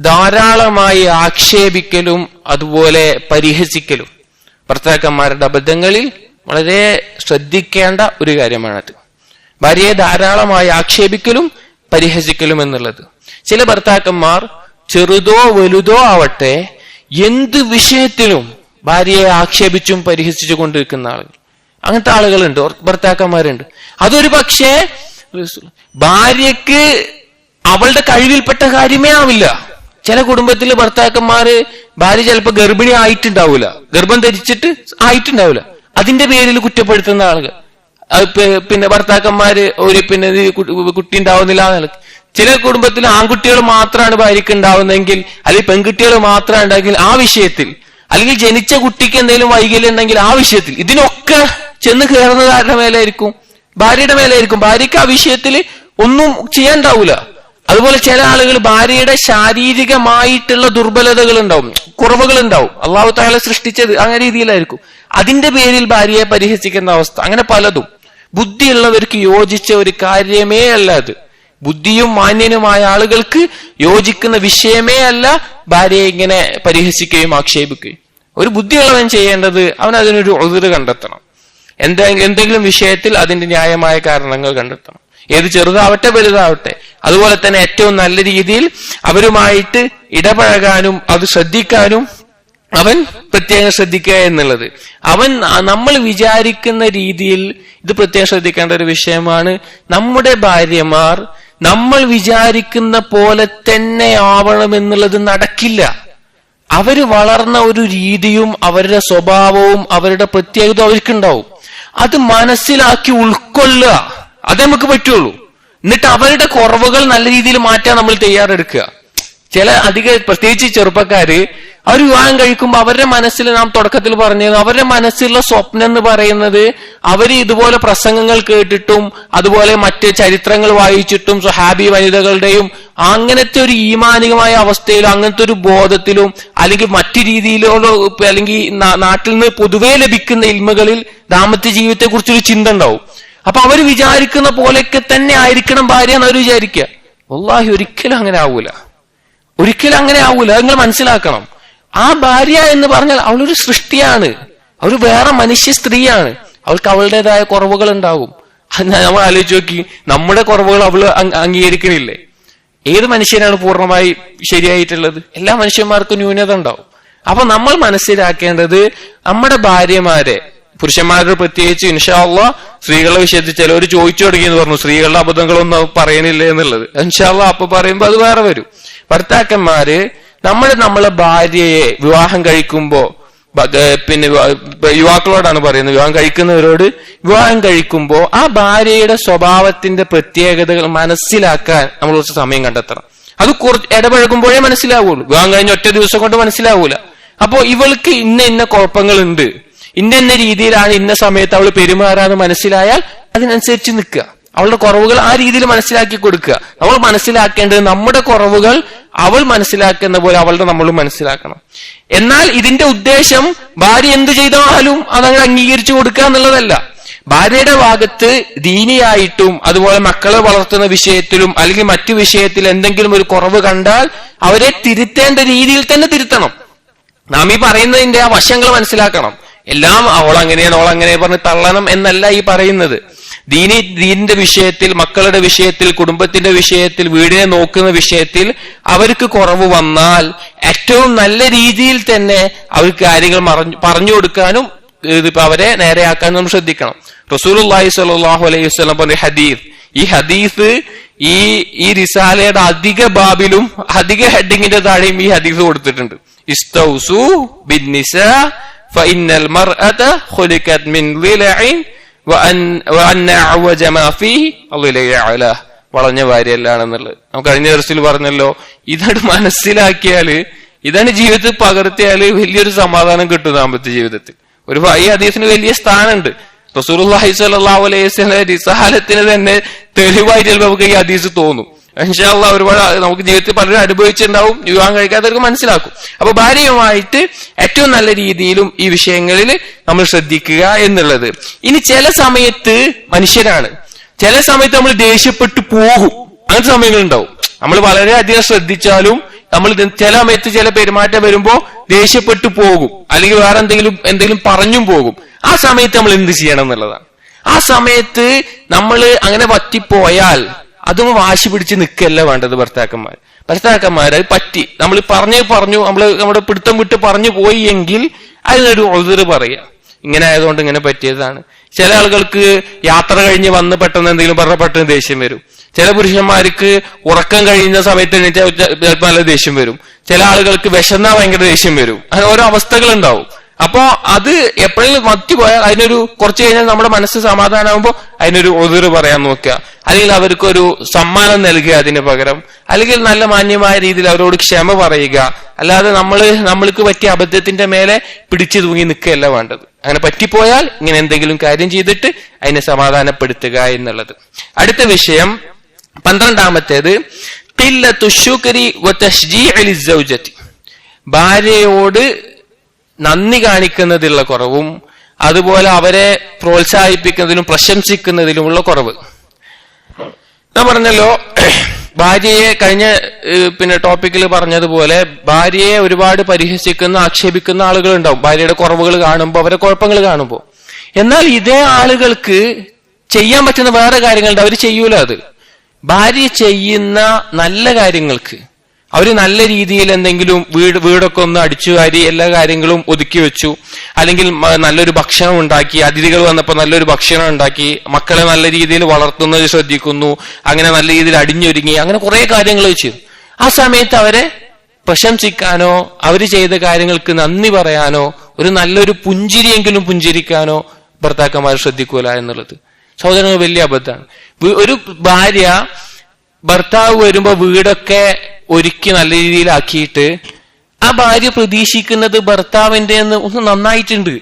ധാരാളമായി ആക്ഷേപിക്കലും അതുപോലെ പരിഹസിക്കലും ഭർത്താക്കന്മാരുടെ അബദ്ധങ്ങളിൽ വളരെ ശ്രദ്ധിക്കേണ്ട ഒരു കാര്യമാണത്. ഭാര്യയെ ധാരാളമായി ആക്ഷേപിക്കലും പരിഹസിക്കലും എന്നുള്ളത്. ചില ഭർത്താക്കന്മാർ ചെറുതോ വലുതോ ആവട്ടെ എന്ത് വിഷയത്തിലും ഭാര്യയെ ആക്ഷേപിച്ചും പരിഹസിച്ചു കൊണ്ടിരിക്കുന്ന ആളുകൾ, അങ്ങനത്തെ ആളുകളുണ്ട്, ഭർത്താക്കന്മാരുണ്ട്. അതൊരു പക്ഷേ ഭാര്യക്ക് അവളുടെ കഴിവിൽപ്പെട്ട കാര്യമേ ആവില്ല. ചില കുടുംബത്തിൽ ഭർത്താക്കന്മാര് ഭാര്യ ചിലപ്പോ ഗർഭിണി ആയിട്ടുണ്ടാവൂല, ഗർഭം ധരിച്ചിട്ട് ആയിട്ടുണ്ടാവില്ല, അതിന്റെ പേരിൽ കുറ്റപ്പെടുത്തുന്ന ആളുകൾ. ഭർത്താക്കന്മാര് കുട്ടി ഉണ്ടാവുന്നില്ല. ചില കുടുംബത്തിൽ ആൺകുട്ടികൾ മാത്രമാണ് ഭാര്യക്ക് ഉണ്ടാവുന്നതെങ്കിൽ, അല്ലെങ്കിൽ പെൺകുട്ടികൾ മാത്രമാണ് ഉണ്ടെങ്കിൽ ആ വിഷയത്തിൽ, അല്ലെങ്കിൽ ജനിച്ച കുട്ടിക്ക് എന്തെങ്കിലും വൈകല്യം ഉണ്ടെങ്കിൽ ആ വിഷയത്തിൽ, ഇതിനൊക്കെ ചെന്ന് കയറുന്നത് ആരുടെ മേലായിരിക്കും? ഭാര്യയുടെ മേലായിരിക്കും. ഭാര്യക്ക് ആ വിഷയത്തിൽ ഒന്നും ചെയ്യാണ്ടാവൂല. അതുപോലെ ചില ആളുകൾ ഭാര്യയുടെ ശാരീരികമായിട്ടുള്ള ദുർബലതകൾ ഉണ്ടാവും, കുറവുകൾ ഉണ്ടാവും. അള്ളാഹു തആല സൃഷ്ടിച്ചത് അങ്ങനെ രീതിയിലായിരിക്കും. അതിന്റെ പേരിൽ ഭാര്യയെ പരിഹസിക്കുന്ന അവസ്ഥ, അങ്ങനെ പലതും. ബുദ്ധിയുള്ളവർക്ക് യോജിച്ച ഒരു കാര്യമേ അല്ല അത്. ബുദ്ധിയും മാന്യനുമായ ആളുകൾക്ക് യോജിക്കുന്ന വിഷയമേ അല്ല ഭാര്യയെ ഇങ്ങനെ പരിഹസിക്കുകയും ആക്ഷേപിക്കുകയും. ഒരു ബുദ്ധിയുള്ളവൻ ചെയ്യേണ്ടത് അവൻ അതിനൊരു ഉദ്റ് കണ്ടെത്തണം, എന്തെങ്കിലും വിഷയത്തിൽ അതിന്റെ ന്യായമായ കാരണങ്ങൾ കണ്ടെത്തണം. ഏത് ചെറുതാവട്ടെ വലുതാവട്ടെ. അതുപോലെ തന്നെ ഏറ്റവും നല്ല രീതിയിൽ അവരുമായിട്ട് ഇടപഴകാനും അത് ശ്രദ്ധിക്കാനും അവൻ പ്രത്യേകം ശ്രദ്ധിക്കുക എന്നുള്ളത്. നമ്മൾ വിചാരിക്കുന്ന രീതിയിൽ ഇത് പ്രത്യേകം ശ്രദ്ധിക്കേണ്ട ഒരു വിഷയമാണ്. നമ്മുടെ ഭാര്യമാർ നമ്മൾ വിചാരിക്കുന്ന പോലെ തന്നെ ആവണമെന്നുള്ളത് നടക്കില്ല. അവര് വളർന്ന ഒരു രീതിയും അവരുടെ സ്വഭാവവും അവരുടെ പ്രത്യേകത അവർക്കുണ്ടാവും. അത് മനസ്സിലാക്കി ഉൾക്കൊള്ളുക, അതേ നമുക്ക് പറ്റുള്ളൂ. എന്നിട്ട് അവരുടെ കുറവുകൾ നല്ല രീതിയിൽ മാറ്റാൻ നമ്മൾ തയ്യാറെടുക്കുക. പ്രത്യേകിച്ച് ചെറുപ്പക്കാര് അവർ വിവാഹം കഴിക്കുമ്പോൾ അവരുടെ മനസ്സിൽ, നാം തുടക്കത്തിൽ പറഞ്ഞത്, അവരുടെ മനസ്സിലുള്ള സ്വപ്നം എന്ന് പറയുന്നത് അവര് ഇതുപോലെ പ്രസംഗങ്ങൾ കേട്ടിട്ടും അതുപോലെ മറ്റ് ചരിത്രങ്ങൾ വായിച്ചിട്ടും സ്വഹാബി വനിതകളുടെയും അങ്ങനത്തെ ഒരു ഈമാനികമായ അവസ്ഥയിലും അങ്ങനത്തെ ഒരു ബോധത്തിലും അല്ലെങ്കിൽ മറ്റു രീതിയിലോ അല്ലെങ്കിൽ നാട്ടിൽ നിന്ന് പൊതുവെ ലഭിക്കുന്ന ഇൽമുകളിൽ ദാമ്പത്യ ജീവിതത്തെ കുറിച്ചൊരു ചിന്ത ഉണ്ടാവും. അപ്പൊ അവര് വിചാരിക്കുന്ന പോലെയൊക്കെ തന്നെ ആയിരിക്കണം ഭാര്യ എന്ന് അവർ വിചാരിക്കുക. വല്ലാഹി ഒരിക്കലും അങ്ങനെ ആവൂല, ഒരിക്കലും അങ്ങനെ ആവൂല. അത് നിങ്ങൾ മനസ്സിലാക്കണം. ആ ഭാര്യ എന്ന് പറഞ്ഞാൽ അവളൊരു സൃഷ്ടിയാണ്, അവൾ വേറെ മനുഷ്യ സ്ത്രീയാണ്. അവൾക്ക് അവളുടേതായ കുറവുകൾ ഉണ്ടാവും. നമ്മൾ ആലോചിച്ച് നോക്കി, നമ്മുടെ കുറവുകൾ അവള് അംഗീകരിക്കണില്ലേ? ഏത് മനുഷ്യനാണ് പൂർണ്ണമായി ശരിയായിട്ടുള്ളത്? എല്ലാ മനുഷ്യന്മാർക്കും ന്യൂനത ഉണ്ടാവും. അപ്പൊ നമ്മൾ മനസ്സിലാക്കേണ്ടത് നമ്മുടെ ഭാര്യമാരെ, പുരുഷന്മാരുടെ പ്രത്യേകിച്ച് ഇൻഷാ അല്ലാഹ് സ്ത്രീകളുടെ വിഷയത്തിൽ ചിലവർ ചോദിച്ചു തുടങ്ങിയെന്ന് പറഞ്ഞു, സ്ത്രീകളുടെ അബദ്ധങ്ങളൊന്നും പറയണില്ലേ എന്നുള്ളത്. ഇൻഷാ അല്ലാഹ് അപ്പൊ പറയുമ്പോ അത് വേറെ വരും. ഭർത്താക്കന്മാര് നമ്മളെ ഭാര്യയെ വിവാഹം കഴിക്കുമ്പോ, പിന്നെ യുവാക്കളോടാണ് പറയുന്നത്, വിവാഹം കഴിക്കുന്നവരോട് വിവാഹം കഴിക്കുമ്പോ ആ ഭാര്യയുടെ സ്വഭാവത്തിന്റെ പ്രത്യേകതകൾ മനസ്സിലാക്കാൻ നമ്മൾ കുറച്ച് സമയം കണ്ടെത്തണം. അത് ഇടപഴകുമ്പോഴേ മനസ്സിലാവുള്ളൂ, വിവാഹം കഴിഞ്ഞ ഒറ്റ ദിവസം കൊണ്ട് മനസ്സിലാവൂല. അപ്പോ ഇവൾക്ക് ഇന്ന കുഴപ്പങ്ങളുണ്ട്, ഇന്ന രീതിയിലാണ് ഇന്ന സമയത്ത് അവൾ പെരുമാറാന്ന് മനസ്സിലായാൽ അതിനനുസരിച്ച് നിൽക്കുക. അവളുടെ കുറവുകൾ ആ രീതിയിൽ മനസ്സിലാക്കി കൊടുക്കുക. നമ്മൾ മനസ്സിലാക്കേണ്ടത് നമ്മുടെ കുറവുകൾ അവൾ മനസ്സിലാക്കുന്ന പോലെ അവളുടെ നമ്മളും മനസ്സിലാക്കണം. എന്നാൽ ഇതിന്റെ ഉദ്ദേശം ഭാര്യ എന്ത് ചെയ്താലും അതങ്ങനെ അംഗീകരിച്ചു കൊടുക്കുക എന്നുള്ളതല്ല. ഭാര്യയുടെ ഭാഗത്ത് ദീനിയായിട്ടും അതുപോലെ മക്കളെ വളർത്തുന്ന വിഷയത്തിലും അല്ലെങ്കിൽ മറ്റു വിഷയത്തിൽ എന്തെങ്കിലും ഒരു കുറവ് കണ്ടാൽ അവരെ തിരുത്തേണ്ട രീതിയിൽ തന്നെ തിരുത്തണം. നാം ഈ പറയുന്നതിന്റെ ആ വശങ്ങൾ മനസ്സിലാക്കണം. എല്ലാം അവളങ്ങനെയാണ് അവളങ്ങനെ പറഞ്ഞ് തള്ളണം എന്നല്ല ഈ പറയുന്നത്. ദീനിന്റെ വിഷയത്തിൽ, മക്കളുടെ വിഷയത്തിൽ, കുടുംബത്തിന്റെ വിഷയത്തിൽ, വീടിനെ നോക്കുന്ന വിഷയത്തിൽ അവർക്ക് കുറവ് വന്നാൽ ഏറ്റവും നല്ല രീതിയിൽ തന്നെ അവർക്ക് കാര്യങ്ങൾ പറഞ്ഞു കൊടുക്കാനും അവരെ നേരെയാക്കാനും നമ്മൾ ശ്രദ്ധിക്കണം. റസൂലുള്ളാഹി സ്വല്ലല്ലാഹു അലൈഹി വസല്ലം പറഞ്ഞ ഹദീസ്, ഈ ഹദീസ് ഈ റിസാലയുടെ അധിക ബാബിലും അധിക ഹെഡിങ്ങിന്റെ താഴെയും ഈ ഹദീസ് കൊടുത്തിട്ടുണ്ട്. ഇസ്തൗസു ബിന്നിസാ ഫഇന്നൽ മർഅത ഖുലിഖത് മിൻ ളിലഇൻ വളഞ്ഞ ഭാര്യയല്ലാണെന്നുള്ളത് നമുക്ക് കഴിഞ്ഞ ദിവസത്തിൽ പറഞ്ഞല്ലോ. ഇതാണ് മനസ്സിലാക്കിയാല്, ഇതാണ് ജീവിതത്തിൽ പകർത്തിയാല് വലിയൊരു സമാധാനം കിട്ടും ദാമ്പത്യ ജീവിതത്തിൽ. ഈ ഹദീസിന് വലിയ സ്ഥാനമുണ്ട്. റസൂലുള്ളാഹി സ്വല്ലല്ലാഹു അലൈഹി വസല്ലം റിസാലത്തിന് തന്നെ തെളിവായിട്ട് ചിലപ്പോൾ നമുക്ക് ഈ ഹദീസ് തോന്നും. ഇൻഷാ അല്ലാഹ് ഒരുപാട് നമുക്ക് ജീവിതത്തിൽ പലരും അനുഭവിച്ചിട്ടുണ്ടാവും, വിവാഹം കഴിക്കാത്തവർക്ക് മനസ്സിലാക്കും. അപ്പൊ ഭാര്യയുമായിട്ട് ഏറ്റവും നല്ല രീതിയിലും ഈ വിഷയങ്ങളിൽ നമ്മൾ ശ്രദ്ധിക്കുക എന്നുള്ളത്. ഇനി ചില സമയത്ത് മനുഷ്യരാണ്, ചില സമയത്ത് നമ്മൾ ദേഷ്യപ്പെട്ടു പോകും, അങ്ങനത്തെ സമയങ്ങളുണ്ടാവും. നമ്മൾ വളരെയധികം ശ്രദ്ധിച്ചാലും നമ്മൾ ചില സമയത്ത് ചില പെരുമാറ്റം വരുമ്പോ ദേഷ്യപ്പെട്ടു പോകും, അല്ലെങ്കിൽ വേറെ എന്തെങ്കിലും പറഞ്ഞും പോകും. ആ സമയത്ത് നമ്മൾ എന്ത് ചെയ്യണം എന്നുള്ളതാണ്. ആ സമയത്ത് നമ്മൾ അങ്ങനെ പറ്റിപ്പോയാൽ അതും വാശി പിടിച്ച് നിൽക്കല്ല വേണ്ടത്. ഭർത്താക്കന്മാർ അത് പറ്റി നമ്മൾ പറഞ്ഞു നമ്മുടെ പിടുത്തം വിട്ട് പറഞ്ഞു പോയി എങ്കിൽ അതിനൊരു ഉദ്റ് പറയാ, ഇങ്ങനെ ആയതുകൊണ്ട് ഇങ്ങനെ പറ്റിയതാണ്. ചില ആളുകൾക്ക് യാത്ര കഴിഞ്ഞ് വന്ന് പെട്ടെന്ന് എന്തെങ്കിലും പറഞ്ഞ പെട്ടെന്ന് ദേഷ്യം വരും. ചില പുരുഷന്മാർക്ക് ഉറക്കം കഴിയുന്ന സമയത്ത് ചിലപ്പോൾ നല്ല ദേഷ്യം വരും. ചില ആളുകൾക്ക് വിശന്നാ ഭയങ്കര ദേഷ്യം വരും. അങ്ങനെ ഓരോ അവസ്ഥകൾ ഉണ്ടാവും. അപ്പോ അത് എപ്പോഴെങ്കിലും മറ്റുപോയാൽ അതിനൊരു കുറച്ച് കഴിഞ്ഞാൽ നമ്മുടെ മനസ്സ് സമാധാനമാകുമ്പോൾ അതിനൊരു ഉദ്റ് പറയാൻ നോക്കുക, അല്ലെങ്കിൽ അവർക്കൊരു സമ്മാനം നൽകുക അതിന് പകരം, അല്ലെങ്കിൽ നല്ല മാന്യമായ രീതിയിൽ അവരോട് ക്ഷമ പറയുക. അല്ലാതെ നമ്മൾക്ക് പറ്റിയ അബദ്ധത്തിന്റെ മേലെ പിടിച്ചു തൂങ്ങി നിൽക്കുകയല്ല വേണ്ടത്. അങ്ങനെ പറ്റിപ്പോയാൽ ഇങ്ങനെ എന്തെങ്കിലും കാര്യം ചെയ്തിട്ട് അതിനെ സമാധാനപ്പെടുത്തുക എന്നുള്ളത്. അടുത്ത വിഷയം 12-ാമത്തേത് ഖില്ലത്തു ശുക്രി വതശ്ജീഇ ലിസ്സൗജതി, ഭാര്യയോട് നന്ദി കാണിക്കുന്നതിലുള്ള കുറവും അതുപോലെ അവരെ പ്രോത്സാഹിപ്പിക്കുന്നതിലും പ്രശംസിക്കുന്നതിലുമുള്ള കുറവ്. ഞാൻ പറഞ്ഞല്ലോ, ഭാര്യയെ കഴിഞ്ഞ ടോപ്പിക്കിൽ പറഞ്ഞതുപോലെ ഭാര്യയെ ഒരുപാട് പരിഹസിക്കുന്ന ആക്ഷേപിക്കുന്ന ആളുകൾ ഉണ്ടാവും ഭാര്യയുടെ കുറവുകൾ കാണുമ്പോൾ, അവരെ കുഴപ്പങ്ങൾ കാണുമ്പോൾ. എന്നാൽ ഇതേ ആളുകൾക്ക് ചെയ്യാൻ പറ്റുന്ന വേറെ കാര്യങ്ങളുണ്ട്, അവർ ചെയ്യൂല. അത് ഭാര്യ ചെയ്യുന്ന നല്ല കാര്യങ്ങൾക്ക് അവര് നല്ല രീതിയിൽ എന്തെങ്കിലും വീടൊക്കെ ഒന്ന് അടിച്ചു വാരി എല്ലാ കാര്യങ്ങളും ഒതുക്കി വെച്ചു, അല്ലെങ്കിൽ നല്ലൊരു ഭക്ഷണം ഉണ്ടാക്കി, അതിഥികൾ വന്നപ്പോൾ നല്ലൊരു ഭക്ഷണം ഉണ്ടാക്കി, മക്കളെ നല്ല രീതിയിൽ വളർത്തുന്നത് ശ്രദ്ധിക്കുന്നു, അങ്ങനെ നല്ല രീതിയിൽ അടിഞ്ഞൊരുങ്ങി, അങ്ങനെ കുറെ കാര്യങ്ങൾ ചെയ്തു. ആ സമയത്ത് അവരെ പ്രശംസിക്കാനോ അവര് ചെയ്ത കാര്യങ്ങൾക്ക് നന്ദി പറയാനോ ഒരു നല്ലൊരു പുഞ്ചിരിയെങ്കിലും പുഞ്ചിരിക്കാനോ ഭർത്താക്കന്മാർ ശ്രദ്ധിക്കൂല എന്നുള്ളത് സഹോദരങ്ങൾ വലിയ അബദ്ധമാണ്. ഒരു ഭാര്യ ഭർത്താവ് വരുമ്പോ വീടൊക്കെ ഒരുക്കി നല്ല രീതിയിലാക്കിയിട്ട് ആ ഭാര്യ പ്രതീക്ഷിക്കുന്നത് ഭർത്താവിന്റെ ഒന്ന് നന്നായിട്ടുണ്ട്,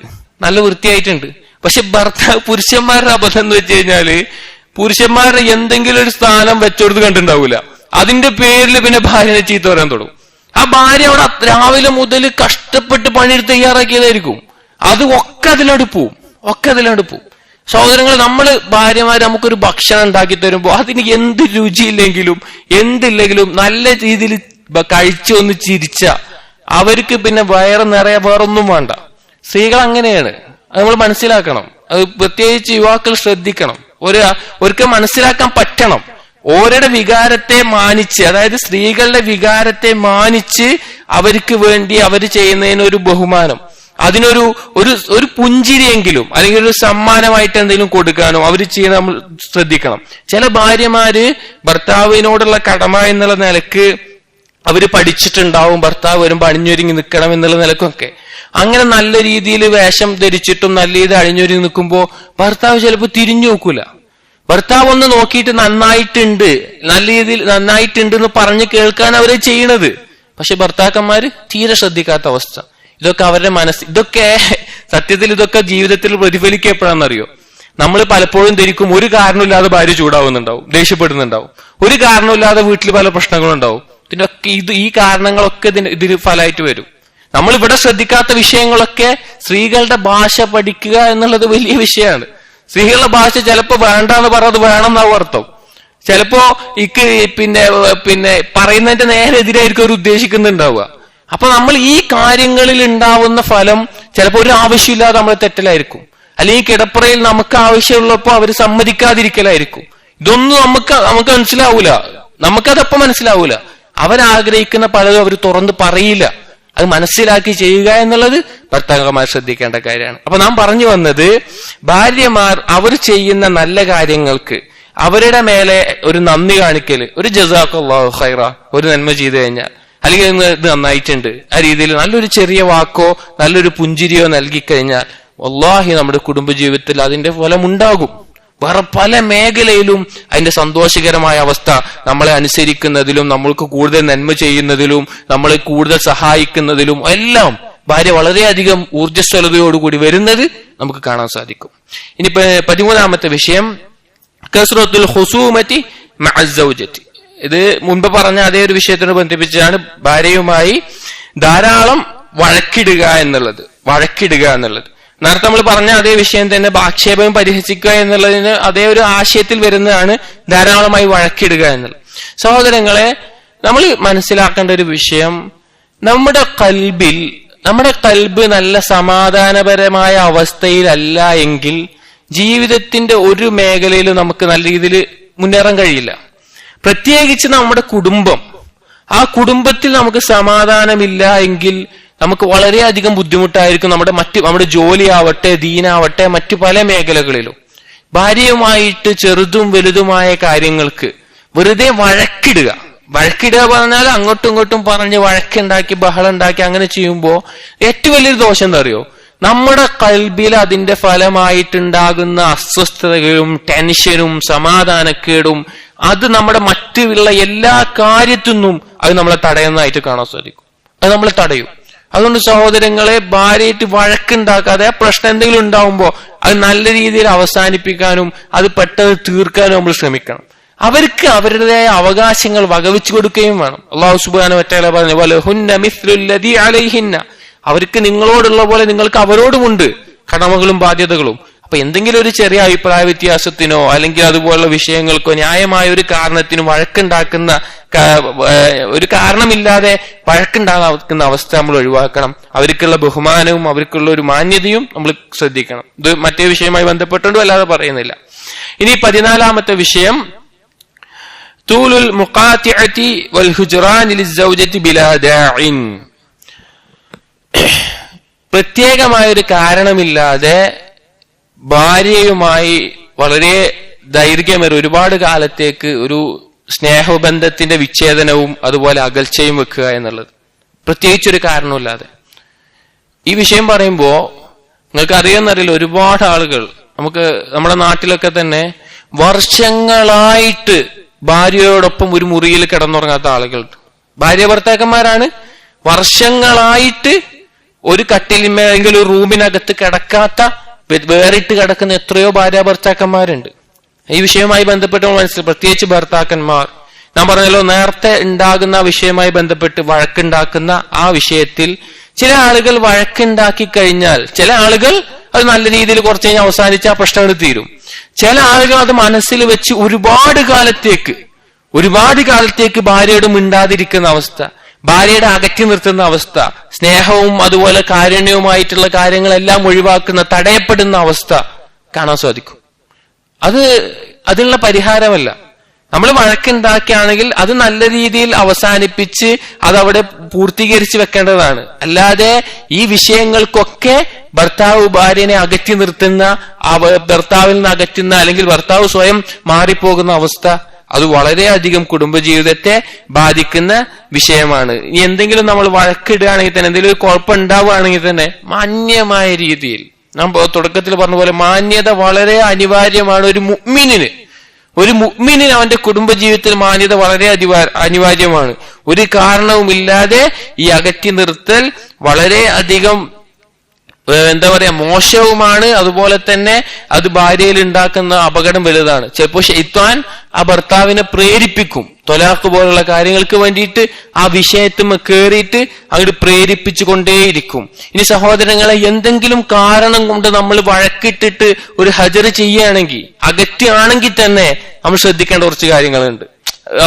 നല്ല വൃത്തിയായിട്ടുണ്ട്. പക്ഷെ പുരുഷന്മാരുടെ അബദ്ധം എന്ന് വെച്ച് കഴിഞ്ഞാല് പുരുഷന്മാരുടെ എന്തെങ്കിലും ഒരു സ്ഥാനം വെച്ചോടുത്ത് കണ്ടിട്ടുണ്ടാവൂല, അതിന്റെ പേരിൽ പിന്നെ ഭാര്യനെ ചീത്ത പറയാൻ തുടങ്ങും. ആ ഭാര്യ അവിടെ രാവിലെ മുതൽ കഷ്ടപ്പെട്ട് പണിയെടുത്ത് തയ്യാറാക്കിയതായിരിക്കും, അത് ഒക്കെ അതിലോട്ട് പോവും. സഹോദരങ്ങൾ, നമ്മള് ഭാര്യമാര് നമുക്കൊരു ഭക്ഷണം ഉണ്ടാക്കി തരുമ്പോ അതിന് എന്ത് രുചിയില്ലെങ്കിലും എന്തില്ലെങ്കിലും നല്ല രീതിയിൽ കഴിച്ച് ഒന്ന് ചിരിച്ച അവർക്ക് പിന്നെ വയറ് നിറയെ വേറൊന്നും വേണ്ട. സ്ത്രീകൾ അങ്ങനെയാണ്, അത് നമ്മൾ മനസ്സിലാക്കണം. അത് പ്രത്യേകിച്ച് യുവാക്കൾ ശ്രദ്ധിക്കണം. ഒരിക്കൽ മനസ്സിലാക്കാൻ പറ്റണം. ഓരുടെ വികാരത്തെ മാനിച്ച്, അതായത് സ്ത്രീകളുടെ വികാരത്തെ മാനിച്ച് അവർക്ക് വേണ്ടി അവർ ചെയ്യുന്നതിന് ഒരു ബഹുമാനം, അതിനൊരു ഒരു പുഞ്ചിരിയെങ്കിലും അല്ലെങ്കിൽ ഒരു സമ്മാനമായിട്ട് എന്തെങ്കിലും കൊടുക്കാനോ അവർ ചെയ്യുന്ന നമ്മൾ ശ്രദ്ധിക്കണം. ചില ഭാര്യമാര് ഭർത്താവിനോടുള്ള കടമ എന്നുള്ള നിലക്ക് അവര് പഠിച്ചിട്ടുണ്ടാവും, ഭർത്താവ് വരുമ്പോ അണിഞ്ഞൊരുങ്ങി നിൽക്കണം എന്നുള്ള നിലക്കൊക്കെ. അങ്ങനെ നല്ല രീതിയിൽ വേഷം ധരിച്ചിട്ടും നല്ല രീതിയിൽ അണിഞ്ഞൊരുങ്ങി നിൽക്കുമ്പോ ഭർത്താവ് ചിലപ്പോൾ തിരിഞ്ഞു നോക്കൂല. ഭർത്താവ് ഒന്ന് നോക്കിയിട്ട് നന്നായിട്ടുണ്ട്, നല്ല രീതിയിൽ നന്നായിട്ടുണ്ട് എന്ന് പറഞ്ഞ് കേൾക്കാൻ അവരെ ചെയ്യണത്. പക്ഷെ ഭർത്താക്കന്മാര് തീരെ ശ്രദ്ധിക്കാത്ത അവസ്ഥ. ഇതൊക്കെ അവരുടെ ഇതൊക്കെ സത്യത്തിൽ ഇതൊക്കെ ജീവിതത്തിൽ പ്രതിഫലിക്കപ്പെടാന്നറിയോ? നമ്മൾ പലപ്പോഴും ധരിക്കും ഒരു കാരണമില്ലാതെ ഭാര്യ ചൂടാവുന്നുണ്ടാവും, ദേഷ്യപ്പെടുന്നുണ്ടാവും, ഒരു കാരണമില്ലാതെ വീട്ടിൽ പല പ്രശ്നങ്ങളുണ്ടാവും. ഇതിനൊക്കെ ഈ കാരണങ്ങളൊക്കെ ഇതിന് ഫലമായിട്ട് വരും. നമ്മൾ ഇവിടെ ശ്രദ്ധിക്കാത്ത വിഷയങ്ങളൊക്കെ സ്ത്രീകളുടെ ഭാഷ പഠിക്കുക എന്നുള്ളത് വലിയ വിഷയമാണ്. സ്ത്രീകളുടെ ഭാഷ ചിലപ്പോ വേണ്ടാന്ന് പറഞ്ഞത് വേണം എന്നാവും അർത്ഥം. ചിലപ്പോ പിന്നെ പറയുന്നതിന്റെ നേരെ എതിരായിരിക്കും അവർ ഉദ്ദേശിക്കുന്നുണ്ടാവുക. അപ്പൊ നമ്മൾ ഈ കാര്യങ്ങളിൽ ഉണ്ടാവുന്ന ഫലം ചിലപ്പോൾ ഒരു ആവശ്യമില്ലാതെ നമ്മൾ തെറ്റലായിരിക്കും, അല്ലെങ്കിൽ കിടപ്പറയിൽ നമുക്ക് ആവശ്യമുള്ളപ്പോ അവർ സമ്മതിക്കാതിരിക്കലായിരിക്കും. ഇതൊന്നും നമുക്ക് മനസ്സിലാവൂല, നമുക്കതപ്പോ മനസ്സിലാവൂല. അവരാഗ്രഹിക്കുന്ന പലതും അവർ തുറന്ന് പറയില്ല. അത് മനസ്സിലാക്കി ചെയ്യുക എന്നുള്ളത് ഭർത്താക്കന്മാർ ശ്രദ്ധിക്കേണ്ട കാര്യമാണ്. അപ്പൊ നാം പറഞ്ഞു വന്നത്, ഭാര്യമാർ അവർ ചെയ്യുന്ന നല്ല കാര്യങ്ങൾക്ക് അവരുടെ മേലെ ഒരു നന്ദി കാണിക്കല്, ഒരു ജസാഖല്ലാഹു ഖൈറ, ഒരു നന്മ ചെയ്തു കഴിഞ്ഞാൽ, അല്ലെങ്കിൽ ഇത് നന്നായിട്ടുണ്ട്, ആ രീതിയിൽ നല്ലൊരു ചെറിയ വാക്കോ നല്ലൊരു പുഞ്ചിരിയോ നൽകിക്കഴിഞ്ഞാൽ വല്ലാഹി നമ്മുടെ കുടുംബജീവിതത്തിൽ അതിന്റെ ഫലം ഉണ്ടാകും. വേറെ പല മേഖലയിലും അതിന്റെ സന്തോഷകരമായ അവസ്ഥ നമ്മളെ അനുസരിക്കുന്നതിലും നമ്മൾക്ക് കൂടുതൽ നന്മ ചെയ്യുന്നതിലും നമ്മളെ കൂടുതൽ സഹായിക്കുന്നതിലും എല്ലാം ഭാര്യ വളരെയധികം ഊർജ്ജസ്വലതയോടുകൂടി വരുന്നത് നമുക്ക് കാണാൻ സാധിക്കും. ഇനിയിപ്പോ 13ാമത്തെ വിഷയം, കസ്റത്തുൽ ഖുസൂമതി മഅ സൗജതി. ഇത് മുൻപ് പറഞ്ഞ അതേ ഒരു വിഷയത്തിനോട് ബന്ധിപ്പിച്ചാണ് ഭാര്യയുമായി ധാരാളം വഴക്കിടുക എന്നുള്ളത്. നേരത്തെ നമ്മൾ പറഞ്ഞ അതേ വിഷയം തന്നെ, ആക്ഷേപം പരിഹസിക്കുക എന്നുള്ളതിന് അതേ ഒരു ആശയത്തിൽ വരുന്നതാണ് ധാരാളമായി വഴക്കിടുക എന്നുള്ളത്. സഹോദരങ്ങളെ, നമ്മൾ മനസ്സിലാക്കേണ്ട ഒരു വിഷയം, നമ്മുടെ കൽബ് നല്ല സമാധാനപരമായ അവസ്ഥയിലല്ല എങ്കിൽ ജീവിതത്തിന്റെ ഒരു മേഖലയിലും നമുക്ക് നല്ല രീതിയിൽ മുന്നേറാൻ കഴിയില്ല. പ്രത്യേകിച്ച് നമ്മുടെ കുടുംബം, ആ കുടുംബത്തിൽ നമുക്ക് സമാധാനമില്ല എങ്കിൽ നമുക്ക് വളരെയധികം ബുദ്ധിമുട്ടായിരിക്കും നമ്മുടെ ജോലിയാവട്ടെ, ദീനാവട്ടെ, മറ്റു പല മേഖലകളിലും. ഭാര്യയുമായിട്ട് ചെറുതും വലുതുമായ കാര്യങ്ങൾക്ക് വെറുതെ വഴക്കിടുക പറഞ്ഞാൽ അങ്ങോട്ടും ഇങ്ങോട്ടും പറഞ്ഞ് വഴക്കുണ്ടാക്കി ബഹളം ഉണ്ടാക്കി അങ്ങനെ ചെയ്യുമ്പോൾ ഏറ്റവും വലിയൊരു ദോഷം എന്താ അറിയോ? നമ്മുടെ കൽബിൽ അതിന്റെ ഫലമായിട്ടുണ്ടാകുന്ന അസ്വസ്ഥതകളും ടെൻഷനും സമാധാനക്കേടും അത് നമ്മുടെ മറ്റുള്ള എല്ലാ കാര്യത്തിനും അത് നമ്മളെ തടയുന്നതായിട്ട് കാണാൻ സാധിക്കും. അത് നമ്മളെ തടയും. അതുകൊണ്ട് സഹോദരങ്ങളെ, ഭാര്യയായിട്ട് വഴക്കുണ്ടാക്കാതെ ആ പ്രശ്നം എന്തെങ്കിലും ഉണ്ടാവുമ്പോ അത് നല്ല രീതിയിൽ അവസാനിപ്പിക്കാനും അത് പെട്ടെന്ന് തീർക്കാനും നമ്മൾ ശ്രമിക്കണം. അവർക്ക് അവരുടേതായ അവകാശങ്ങൾ വകവെച്ചു കൊടുക്കുകയും വേണം. അല്ലാഹു സുബ്ഹാനഹു വ തആല പറഞ്ഞു, വലഹുന്ന മിസ്ലുല്ലദീ അലൈഹിന്ന, അവർക്ക് നിങ്ങളോടുള്ള പോലെ നിങ്ങൾക്ക് അവരോടുമുണ്ട് കടമകളും ബാധ്യതകളും. അപ്പൊ എന്തെങ്കിലും ഒരു ചെറിയ അഭിപ്രായ വ്യത്യാസത്തിനോ അല്ലെങ്കിൽ അതുപോലുള്ള വിഷയങ്ങൾക്കോ ന്യായമായ ഒരു കാരണത്തിനും വഴക്കുണ്ടാക്കുന്ന ഒരു കാരണമില്ലാതെ വഴക്കുണ്ടാക്കുന്ന അവസ്ഥ നമ്മൾ ഒഴിവാക്കണം. അവർക്കുള്ള ബഹുമാനവും അവർക്കുള്ള ഒരു മാന്യതയും നമ്മൾ ശ്രദ്ധിക്കണം. ഇത് മറ്റേ വിഷയവുമായി ബന്ധപ്പെട്ടുകൊണ്ടും അല്ലാതെ പറയുന്നില്ല. ഇനി 14ാമത്തെ വിഷയം തൂലുൽ മുഖാതിഅതി വൽ ഹുജ്റാൻ ലിസ്സൗജതി ബിലാ ദാഇൻ. പ്രത്യേകമായൊരു കാരണമില്ലാതെ ഭാര്യയുമായി വളരെ ദൈർഘ്യമേറിയ ഒരുപാട് കാലത്തേക്ക് ഒരു സ്നേഹബന്ധത്തിന്റെ വിച്ഛേദനവും അതുപോലെ അകൽച്ചയും വെക്കുക എന്നുള്ളത് പ്രത്യേകിച്ചൊരു കാരണമില്ലാതെ. ഈ വിഷയം പറയുമ്പോ നിങ്ങൾക്ക് അറിയാമെന്നറിയില്ല, ഒരുപാട് ആളുകൾ നമുക്ക് നമ്മുടെ നാട്ടിലൊക്കെ തന്നെ വർഷങ്ങളായിട്ട് ഭാര്യയോടൊപ്പം ഒരു മുറിയിൽ കിടന്നുറങ്ങാത്ത ആളുകളുണ്ട്. ഭാര്യ ഭർത്താക്കന്മാരാണ്, വർഷങ്ങളായിട്ട് ഒരു കട്ടിലിന്മേലെങ്കിൽ ഒരു റൂമിനകത്ത് കിടക്കാത്ത, വേറിട്ട് കിടക്കുന്ന എത്രയോ ഭാര്യ ഭർത്താക്കന്മാരുണ്ട്. ഈ വിഷയവുമായി ബന്ധപ്പെട്ട് മനസ്സിലായി, പ്രത്യേകിച്ച് ഭർത്താക്കന്മാർ. ഞാൻ പറഞ്ഞല്ലോ, നേരത്തെ ഉണ്ടാകുന്ന വിഷയവുമായി ബന്ധപ്പെട്ട് വഴക്കുണ്ടാക്കുന്ന ആ വിഷയത്തിൽ ചില ആളുകൾ വഴക്കുണ്ടാക്കി കഴിഞ്ഞാൽ ചില ആളുകൾ അത് നല്ല രീതിയിൽ കുറച്ച് കഴിഞ്ഞാൽ അവസാനിച്ച് ആ പ്രശ്നങ്ങൾ തീരും. ചില ആളുകൾ അത് മനസ്സിൽ വെച്ച് ഒരുപാട് കാലത്തേക്ക് ഭാര്യയോട് മിണ്ടാതിരിക്കുന്ന അവസ്ഥ, ഭാര്യയുടെ അകറ്റി നിർത്തുന്ന അവസ്ഥ, സ്നേഹവും അതുപോലെ കാരുണ്യവുമായിട്ടുള്ള കാര്യങ്ങളെല്ലാം ഒഴിവാക്കുന്ന, തടയപ്പെടുന്ന അവസ്ഥ കാണാൻ സാധിക്കും. അതിനുള്ള പരിഹാരമല്ല. നമ്മൾ വഴക്കുണ്ടാക്കുകയാണെങ്കിൽ അത് നല്ല രീതിയിൽ അവസാനിപ്പിച്ച് അതവിടെ പൂർത്തീകരിച്ച് വെക്കേണ്ടതാണ്. അല്ലാതെ ഈ വിഷയങ്ങൾക്കൊക്കെ ഭർത്താവ് ഭാര്യനെ അകറ്റി നിർത്തുന്ന, ഭർത്താവിൽ നിന്ന് അകറ്റുന്ന, അല്ലെങ്കിൽ ഭർത്താവ് സ്വയം മാറിപ്പോകുന്ന അവസ്ഥ, അത് വളരെയധികം കുടുംബജീവിതത്തെ ബാധിക്കുന്ന വിഷയമാണ്. ഇനി എന്തെങ്കിലും നമ്മൾ വഴക്കിടുകയാണെങ്കിൽ തന്നെ, എന്തെങ്കിലും ഒരു കുഴപ്പം ഉണ്ടാവുകയാണെങ്കിൽ തന്നെ മാന്യമായ രീതിയിൽ, നാം തുടക്കത്തിൽ പറഞ്ഞ പോലെ മാന്യത വളരെ അനിവാര്യമാണ് ഒരു മുഅ്മിനിന് അവന്റെ കുടുംബജീവിതത്തിൽ മാന്യത വളരെ അനിവാര്യമാണ്. ഒരു കാരണവുമില്ലാതെ ഈ അകറ്റി നിർത്തൽ വളരെ അധികം മോശവുമാണ്. അതുപോലെ തന്നെ അത് ഭാര്യയിൽ ഉണ്ടാക്കുന്ന അപകടം വലുതാണ്. ചിലപ്പോൾ ശൈത്താൻ ആ ഭർത്താവിനെ പ്രേരിപ്പിക്കും, തൊലാഖ് പോലുള്ള കാര്യങ്ങൾക്ക് വേണ്ടിയിട്ട് ആ വിഷയത്തും കയറിയിട്ട് അങ്ങോട്ട് പ്രേരിപ്പിച്ചു കൊണ്ടേയിരിക്കും. ഇനി സഹോദരങ്ങളെ, എന്തെങ്കിലും കാരണം കൊണ്ട് നമ്മൾ വഴക്കിട്ടിട്ട് ഒരു ഹജർ ചെയ്യുകയാണെങ്കിൽ, അകറ്റുകയാണെങ്കിൽ തന്നെ നമ്മൾ ശ്രദ്ധിക്കേണ്ട കുറച്ച് കാര്യങ്ങളുണ്ട്.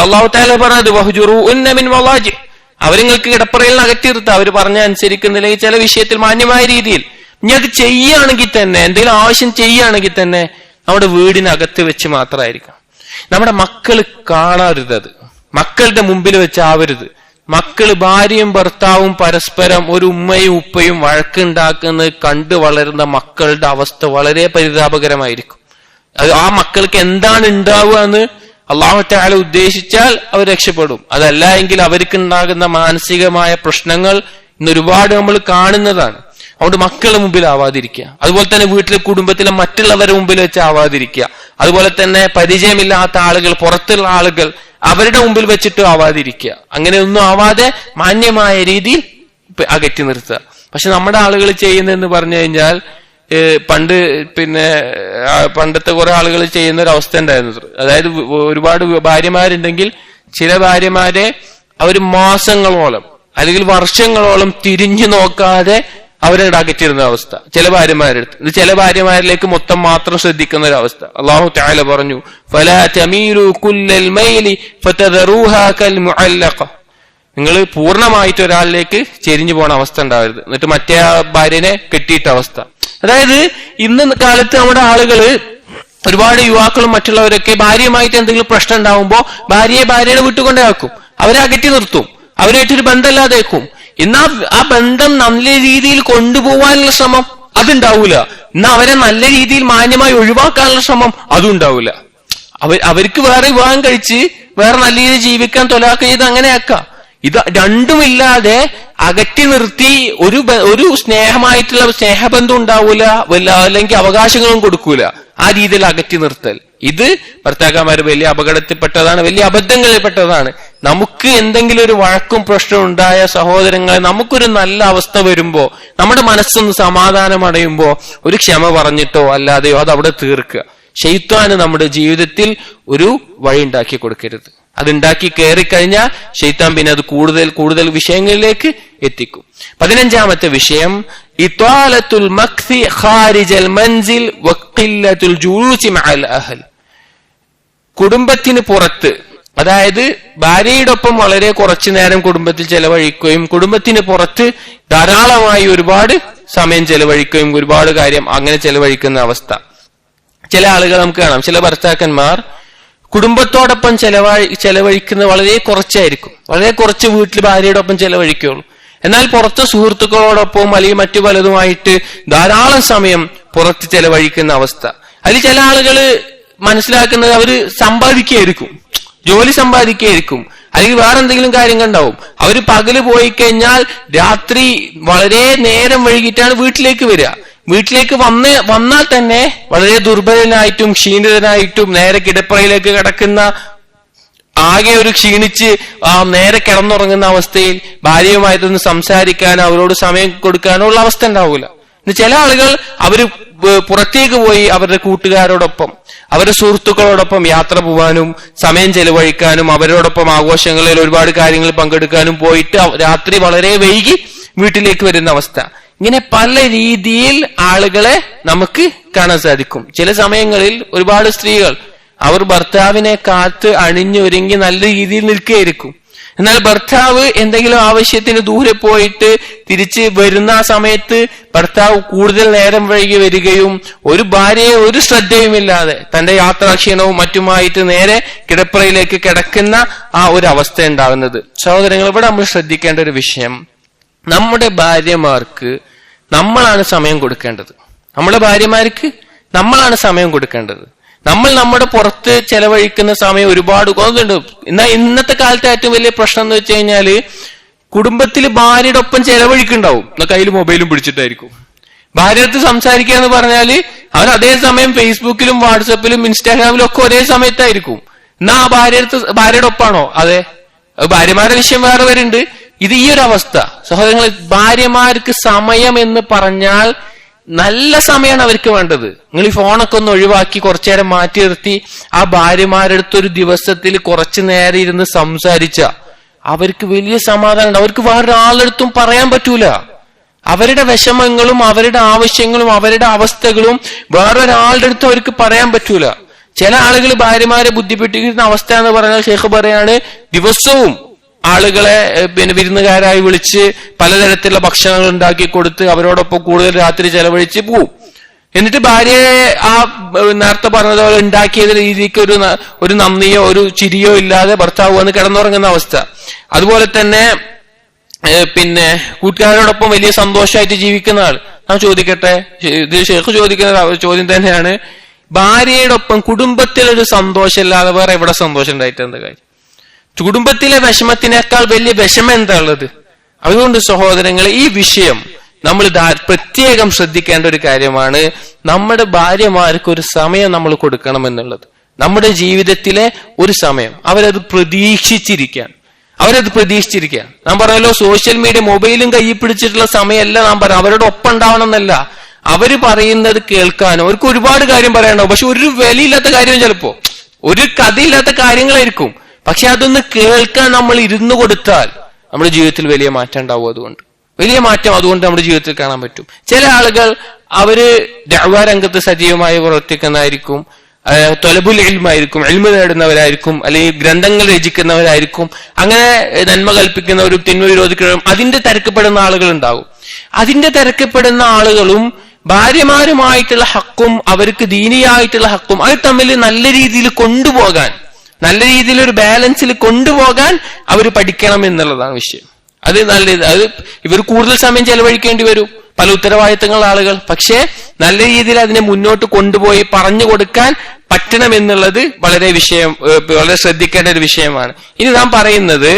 അല്ലാഹു തആല പറഞ്ഞത് വഹ്ജുറൂന്ന മിൻ വളാജി, അവരിങ്ങൾക്ക് കിടപ്പറയിൽ അകറ്റി നിർത്താം. അവർ പറഞ്ഞ അനുസരിക്കുന്നില്ലെങ്കിൽ ചില വിഷയത്തിൽ മാന്യമായ രീതിയിൽ ഇനി അത് ചെയ്യുകയാണെങ്കിൽ തന്നെ, എന്തെങ്കിലും ആവശ്യം ചെയ്യുകയാണെങ്കിൽ തന്നെ നമ്മുടെ വീടിനകത്ത് വെച്ച് മാത്രമായിരിക്കണം. നമ്മുടെ മക്കൾ കാണരുത്, അത് മക്കളുടെ മുമ്പിൽ വെച്ച് ആവരുത്. മക്കള് ഭാര്യയും ഭർത്താവും പരസ്പരം ഒരു ഉമ്മയും ഉപ്പയും വഴക്കുണ്ടാക്കുന്നത് കണ്ടു വളരുന്ന മക്കളുടെ അവസ്ഥ വളരെ പരിതാപകരമായിരിക്കും. അത് ആ മക്കൾക്ക് എന്താണ് ഉണ്ടാവുക എന്ന് അല്ലാഹു തആല ഉദ്ദേശിച്ചാൽ അവർ രക്ഷപ്പെടും. അതല്ല എങ്കിൽ അവർക്കുണ്ടാകുന്ന മാനസികമായ പ്രശ്നങ്ങൾ ഇന്ന് ഒരുപാട് നമ്മൾ കാണുന്നതാണ്. അതുകൊണ്ട് മക്കളുടെ മുമ്പിൽ ആവാതിരിക്കുക, അതുപോലെ തന്നെ വീട്ടിലെ കുടുംബത്തിലെ മറ്റുള്ളവരുടെ മുമ്പിൽ വെച്ച് ആവാതിരിക്കുക, അതുപോലെ തന്നെ പരിചയമില്ലാത്ത ആളുകൾ, പുറത്തുള്ള ആളുകൾ, അവരുടെ മുമ്പിൽ വെച്ചിട്ട് ആവാതിരിക്കുക. അങ്ങനെയൊന്നും ആവാതെ മാന്യമായ രീതിയിൽ അകറ്റി നിർത്തുക. പക്ഷെ നമ്മുടെ ആളുകൾ ചെയ്യുന്നതെന്ന് പറഞ്ഞു കഴിഞ്ഞാൽ, പണ്ടത്തെ കുറെ ആളുകൾ ചെയ്യുന്ന ഒരു അവസ്ഥ ഉണ്ടായിരുന്നു. അതായത് ഒരുപാട് ഭാര്യമാരുണ്ടെങ്കിൽ ചില ഭാര്യമാരെ അവർ മാസങ്ങളോളം അല്ലെങ്കിൽ വർഷങ്ങളോളം തിരിഞ്ഞു നോക്കാതെ അവരെ അകറ്റിരുന്ന അവസ്ഥ ചില ഭാര്യമാരെടുത്ത്. ഇത് ചില ഭാര്യമാരിലേക്ക് മൊത്തം മാത്രം ശ്രദ്ധിക്കുന്ന ഒരു അവസ്ഥ. അല്ലാഹു തആല പറഞ്ഞു, ഫലാ തമീലു കുല്ലൽ മൈലി ഫതദറൂഹാ കൽ മുഅല്ലഖ, നിങ്ങൾ പൂർണ്ണമായിട്ട് ഒരാളിലേക്ക് ചെരിഞ്ഞു പോണ അവസ്ഥ ഉണ്ടാവരുത്, എന്നിട്ട് മറ്റേ ഭാര്യനെ കെട്ടിയിട്ട അവസ്ഥ. അതായത് ഇന്ന് കാലത്ത് നമ്മുടെ ആളുകള്, ഒരുപാട് യുവാക്കളും മറ്റുള്ളവരൊക്കെ ഭാര്യയുമായിട്ട് എന്തെങ്കിലും പ്രശ്നം ഉണ്ടാവുമ്പോ ഭാര്യയുടെ വീട്ടിൽ കൊണ്ടേ ആക്കും, അവരെ അകറ്റി നിർത്തും, അവരായിട്ടൊരു ബന്ധമില്ലാതെ വെക്കും. എന്നാ ആ ബന്ധം നല്ല രീതിയിൽ കൊണ്ടുപോകാനുള്ള ശ്രമം അതുണ്ടാവൂല. എന്നാ അവരെ നല്ല രീതിയിൽ മാന്യമായി ഒഴിവാക്കാനുള്ള ശ്രമം അതും ഉണ്ടാവൂല. അവർക്ക് വേറെ വിവാഹം കഴിച്ച് വേറെ നല്ല രീതിയിൽ ജീവിക്കാൻ തൊലാക്ക് ചെയ്ത് അങ്ങനെ ആക്കാം. ഇത് രണ്ടുമില്ലാതെ അകറ്റി നിർത്തി ഒരു സ്നേഹമായിട്ടുള്ള സ്നേഹബന്ധം ഉണ്ടാവൂല, അല്ലെങ്കിൽ അവകാശങ്ങളും കൊടുക്കൂല. ആ രീതിയിൽ അകറ്റി നിർത്തൽ ഇത് ഭർത്താക്കന്മാർ വലിയ അപകടത്തിൽപ്പെട്ടതാണ്, വലിയ അബദ്ധങ്ങളിൽപ്പെട്ടതാണ്. നമുക്ക് എന്തെങ്കിലും ഒരു വഴക്കും പ്രശ്നവും ഉണ്ടായ സഹോദരങ്ങളെ, നമുക്കൊരു നല്ല അവസ്ഥ വരുമ്പോ, നമ്മുടെ മനസ്സൊന്ന് സമാധാനമടയുമ്പോ ഒരു ക്ഷമ പറഞ്ഞിട്ടോ അല്ലാതെയോ അത് അവിടെ തീർക്കുക. ശൈത്താന് നമ്മുടെ ജീവിതത്തിൽ ഒരു വഴി ഉണ്ടാക്കി കൊടുക്കരുത്. അതുണ്ടാക്കി കയറിക്കഴിഞ്ഞാൽ ശൈത്താൻ പിന്നെ അത് കൂടുതൽ വിഷയങ്ങളിലേക്ക് എത്തിക്കും. 15ാമത്തെ വിഷയം ഇത്വാലത്തുൽ മക്സി ഖാരിജൽ മൻസിൽ വഖില്ലത്തുൽ ജുലൂസി മഅൽ അഹൽ. കുടുംബത്തിന് പുറത്ത്, അതായത് ഭാര്യയോടൊപ്പം വളരെ കുറച്ചു നേരം കുടുംബത്തിൽ ചെലവഴിക്കുകയും കുടുംബത്തിന് പുറത്ത് ധാരാളമായി ഒരുപാട് സമയം ചെലവഴിക്കുകയും ഒരുപാട് കാര്യം അങ്ങനെ ചെലവഴിക്കുന്ന അവസ്ഥ. ചില ആളുകൾ നമുക്ക് കാണാം, ചില ഭർത്താക്കന്മാർ കുടുംബത്തോടൊപ്പം ചെലവഴിക്കുന്നത് വളരെ കുറച്ചായിരിക്കും. വളരെ കുറച്ച് വീട്ടിൽ ഭാര്യയോടൊപ്പം ചെലവഴിക്കുള്ളൂ. എന്നാൽ പുറത്ത് സുഹൃത്തുക്കളോടൊപ്പം അല്ലെങ്കിൽ മറ്റു പലതുമായിട്ട് ധാരാളം സമയം പുറത്ത് ചെലവഴിക്കുന്ന അവസ്ഥ. അതിൽ ചില ആളുകൾ മനസ്സിലാക്കുന്നത് അവര് സമ്പാദിക്കുകയായിരിക്കും, ജോലി സമ്പാദിക്കുകയായിരിക്കും, അല്ലെങ്കിൽ വേറെ എന്തെങ്കിലും കാര്യങ്ങൾ ഉണ്ടാവും. അവര് പകല് പോയി കഴിഞ്ഞാൽ രാത്രി വളരെ നേരം വൈകിട്ടാണ് വീട്ടിലേക്ക് വരിക. വീട്ടിലേക്ക് വന്നാൽ തന്നെ വളരെ ദുർബലനായിട്ടും ക്ഷീണിതനായിട്ടും നേരെ കിടപ്പറയിലേക്ക് കിടക്കുന്ന, ആകെ ഒരു ക്ഷീണിച്ച് നേരെ കിടന്നുറങ്ങുന്ന അവസ്ഥയിൽ ഭാര്യയുമായിട്ടൊന്ന് സംസാരിക്കാനോ അവരോട് സമയം കൊടുക്കാനോ ഉള്ള അവസ്ഥ ഉണ്ടാവൂല. ചില ആളുകൾ അവര് പുറത്തേക്ക് പോയി അവരുടെ കൂട്ടുകാരോടൊപ്പം അവരുടെ സുഹൃത്തുക്കളോടൊപ്പം യാത്ര പോവാനും സമയം ചെലവഴിക്കാനും അവരോടൊപ്പം ആഘോഷങ്ങളിൽ ഒരുപാട് കാര്യങ്ങൾ പങ്കെടുക്കാനും പോയിട്ട് രാത്രി വളരെ വൈകി വീട്ടിലേക്ക് വരുന്ന അവസ്ഥ. ഇങ്ങനെ പല രീതിയിൽ ആളുകളെ നമുക്ക് കാണാൻ സാധിക്കും. ചില സമയങ്ങളിൽ ഒരുപാട് സ്ത്രീകൾ അവർ ഭർത്താവിനെ കാത്ത് അണിഞ്ഞൊരുങ്ങി നല്ല രീതിയിൽ നിൽക്കുകയായിരിക്കും. എന്നാൽ ഭർത്താവ് എന്തെങ്കിലും ആവശ്യത്തിന് ദൂരെ പോയിട്ട് തിരിച്ച് വരുന്ന ആ സമയത്ത് ഭർത്താവ് കൂടുതൽ നേരം വൈകി വരികയും ഒരു ഭാര്യയെ ഒരു ശ്രദ്ധയുമില്ലാതെ തന്റെ യാത്രാക്ഷീണവും മറ്റുമായിട്ട് നേരെ കിടപ്പറയിലേക്ക് കിടക്കുന്ന ആ ഒരു അവസ്ഥ ഉണ്ടാകുന്നത്. സഹോദരങ്ങൾ, ഇവിടെ നമ്മൾ ശ്രദ്ധിക്കേണ്ട ഒരു വിഷയം, നമ്മുടെ ഭാര്യമാർക്ക് നമ്മളാണ് സമയം കൊടുക്കേണ്ടത്. നമ്മുടെ ഭാര്യമാർക്ക് നമ്മളാണ് സമയം കൊടുക്കേണ്ടത്. നമ്മൾ നമ്മുടെ പുറത്ത് ചെലവഴിക്കുന്ന സമയം ഒരുപാട് കുറവുണ്ട്. എന്നാൽ ഇന്നത്തെ കാലത്തെ ഏറ്റവും വലിയ പ്രശ്നം എന്ന് വെച്ച് കഴിഞ്ഞാല് കുടുംബത്തിൽ ഭാര്യയുടെ ഒപ്പം ചെലവഴിക്കുന്നുണ്ടാവും, എന്നാൽ കയ്യിൽ മൊബൈലും പിടിച്ചിട്ടായിരിക്കും. ഭാര്യയടുത്ത് സംസാരിക്കുക എന്ന് പറഞ്ഞാല് അവർ അതേസമയം ഫേസ്ബുക്കിലും വാട്സപ്പിലും ഇൻസ്റ്റാഗ്രാമിലും ഒക്കെ ഒരേ സമയത്തായിരിക്കും. എന്നാ ആ ഭാര്യയുടെ ഒപ്പാണോ? അതെ, ഭാര്യമാരുടെ വിഷയം വേറെ വരുന്നുണ്ട്. ഇത് ഈ ഒരു അവസ്ഥ. സഹോദരങ്ങൾ, ഭാര്യമാർക്ക് സമയം എന്ന് പറഞ്ഞാൽ നല്ല സമയമാണ് അവർക്ക് വേണ്ടത്. നിങ്ങൾ ഈ ഫോണൊക്കെ ഒന്ന് ഒഴിവാക്കി കുറച്ചു നേരം മാറ്റി നിർത്തി ആ ഭാര്യമാരടുത്ത് ഒരു ദിവസത്തിൽ കുറച്ചു നേരം ഇരുന്ന് സംസാരിച്ച അവർക്ക് വലിയ സമാധാനം. അവർക്ക് വേറൊരാളടുത്തും പറയാൻ പറ്റൂല. അവരുടെ വിഷമങ്ങളും അവരുടെ ആവശ്യങ്ങളും അവരുടെ അവസ്ഥകളും വേറൊരാളുടെ അടുത്തും അവർക്ക് പറയാൻ പറ്റൂല. ചില ആളുകൾ ഭാര്യമാരെ ബുദ്ധിമുട്ടിക്കുന്ന അവസ്ഥ എന്ന് പറഞ്ഞാൽ ഷേഖ് പറയാണ്, ദിവസവും ആളുകളെ വിരുന്നുകാരായി വിളിച്ച് പലതരത്തിലുള്ള ഭക്ഷണങ്ങൾ ഉണ്ടാക്കി കൊടുത്ത് അവരോടൊപ്പം കൂടുതൽ രാത്രി ചെലവഴിച്ച് പോവും. എന്നിട്ട് ഭാര്യയെ ആ നേരത്തെ പറഞ്ഞതുപോലെ ഉണ്ടാക്കിയ രീതിക്ക് ഒരു നന്ദിയോ ഒരു ചിരിയോ ഇല്ലാതെ ഭർത്താവ് വന്ന് കിടന്നുറങ്ങുന്ന അവസ്ഥ. അതുപോലെ തന്നെ കൂട്ടുകാരോടൊപ്പം വലിയ സന്തോഷമായിട്ട് ജീവിക്കുന്ന ആൾ. ഞാൻ ചോദിക്കട്ടെ, ഇത് ഷേഖ് ചോദിക്കുന്ന ചോദ്യം തന്നെയാണ്, ഭാര്യയുടെ ഒപ്പം കുടുംബത്തിലൊരു സന്തോഷമില്ലാതെ വേറെ എവിടെ സന്തോഷം ഉണ്ടായിട്ട് എന്താ കാര്യം? കുടുംബത്തിലെ വിഷമത്തിനേക്കാൾ വലിയ വിഷമം എന്താ ഉള്ളത്? അതുകൊണ്ട് സഹോദരങ്ങളെ, ഈ വിഷയം നമ്മൾ പ്രത്യേകം ശ്രദ്ധിക്കേണ്ട ഒരു കാര്യമാണ്. നമ്മുടെ ഭാര്യമാർക്ക് ഒരു സമയം നമ്മൾ കൊടുക്കണം എന്നുള്ളത്. നമ്മുടെ ജീവിതത്തിലെ ഒരു സമയം അവരത് പ്രതീക്ഷിച്ചിരിക്കാൻ. നാം പറഞ്ഞല്ലോ, സോഷ്യൽ മീഡിയ മൊബൈലും കയ്യിൽ പിടിച്ചിട്ടുള്ള സമയമല്ല നാം പറയാം. അവരുടെ ഒപ്പം ഉണ്ടാവണം എന്നല്ല, അവര് പറയുന്നത് കേൾക്കാനും. അവർക്ക് ഒരുപാട് കാര്യം പറയാനുണ്ടാവും, പക്ഷെ ഒരു വിലയില്ലാത്ത കാര്യം, ചിലപ്പോ ഒരു കഥയില്ലാത്ത കാര്യങ്ങളായിരിക്കും. പക്ഷെ അതൊന്ന് കേൾക്കാൻ നമ്മൾ ഇരുന്നു കൊടുത്താൽ നമ്മുടെ ജീവിതത്തിൽ വലിയ മാറ്റം ഉണ്ടാവും. അതുകൊണ്ട് നമ്മുടെ ജീവിതത്തിൽ കാണാൻ പറ്റും. ചില ആളുകൾ അവര് ദഅ്വാ രംഗത്ത് സജീവമായി പ്രവർത്തിക്കുന്നതായിരിക്കും, തൊലബുൽ ഇൽമായിരിക്കും, ഇൽമ നേടുന്നവരായിരിക്കും, അല്ലെങ്കിൽ ഗ്രന്ഥങ്ങൾ രചിക്കുന്നവരായിരിക്കും. അങ്ങനെ നന്മ കൽപ്പിക്കുന്നവരും തിന്മ വിരോധിക്കുന്നവരും അതിന്റെ തിരക്കപ്പെടുന്ന ആളുകൾ ഉണ്ടാവും. അതിന്റെ തിരക്കപ്പെടുന്ന ആളുകളും ഭാര്യമാരുമായിട്ടുള്ള ഹക്കും അവർക്ക് ദീനിയായിട്ടുള്ള ഹക്കും അത് തമ്മിൽ നല്ല രീതിയിൽ കൊണ്ടുപോകാൻ, നല്ല രീതിയിൽ ഒരു ബാലൻസിൽ കൊണ്ടുപോകാൻ അവർ പഠിക്കണം എന്നുള്ളതാണ് വിഷയം. അത് ഇവർ കൂടുതൽ സമയം ചെലവഴിക്കേണ്ടി വരും, പല ഉത്തരവാദിത്തങ്ങളുള്ള ആളുകൾ. പക്ഷേ നല്ല രീതിയിൽ അതിനെ മുന്നോട്ട് കൊണ്ടുപോയി പറഞ്ഞു കൊടുക്കാൻ പറ്റണം എന്നുള്ളത് വളരെ ശ്രദ്ധിക്കേണ്ട ഒരു വിഷയമാണ്. ഇനി നാം പറയുന്നത്,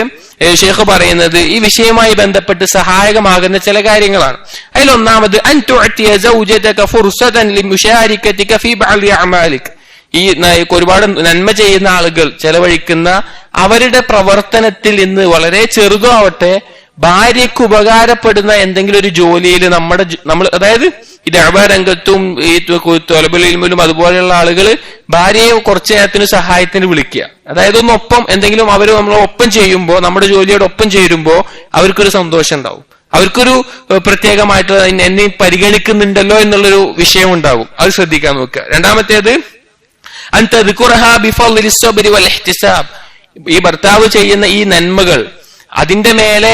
ഷേഖ് പറയുന്നത് ഈ വിഷയവുമായി ബന്ധപ്പെട്ട് സഹായകമാകുന്ന ചില കാര്യങ്ങളാണ്. അതിലൊന്നാമത് അൻ തുഅതിയ സൗജതക ഫുർസതൻ ലിമുശാരികതിക ഫീ ബഅദി അഅമാലിക. ഈ ഒരുപാട് നന്മ ചെയ്യുന്ന ആളുകൾ ചെലവഴിക്കുന്ന അവരുടെ പ്രവർത്തനത്തിൽ ഇന്ന് വളരെ ചെറുതോ ആവട്ടെ ഭാര്യയ്ക്ക് ഉപകാരപ്പെടുന്ന എന്തെങ്കിലും ഒരു ജോലിയിൽ നമ്മൾ അതായത് ഈ ദഅ്വാ രംഗത്തും ഈ തൊലബുൽ ഇൽമിലും അതുപോലെയുള്ള ആളുകൾ ഭാര്യയെ കുറച്ചു നേരത്തിന് സഹായത്തിന് വിളിക്കുക. അതായത് ഒപ്പം എന്തെങ്കിലും അവർ നമ്മളൊപ്പം ചെയ്യുമ്പോൾ, നമ്മുടെ ജോലിയോട് ഒപ്പം ചേരുമ്പോൾ അവർക്കൊരു സന്തോഷം ഉണ്ടാവും, അവർക്കൊരു പ്രത്യേകമായിട്ട് എന്നെ പരിഗണിക്കുന്നുണ്ടല്ലോ എന്നുള്ളൊരു വിഷയം ഉണ്ടാവും. അത് ശ്രദ്ധിക്കാൻ നോക്കുക. രണ്ടാമത്തേത് ഈ ഭർത്താവ് ചെയ്യുന്ന ഈ നന്മകൾ അതിന്റെ മേലെ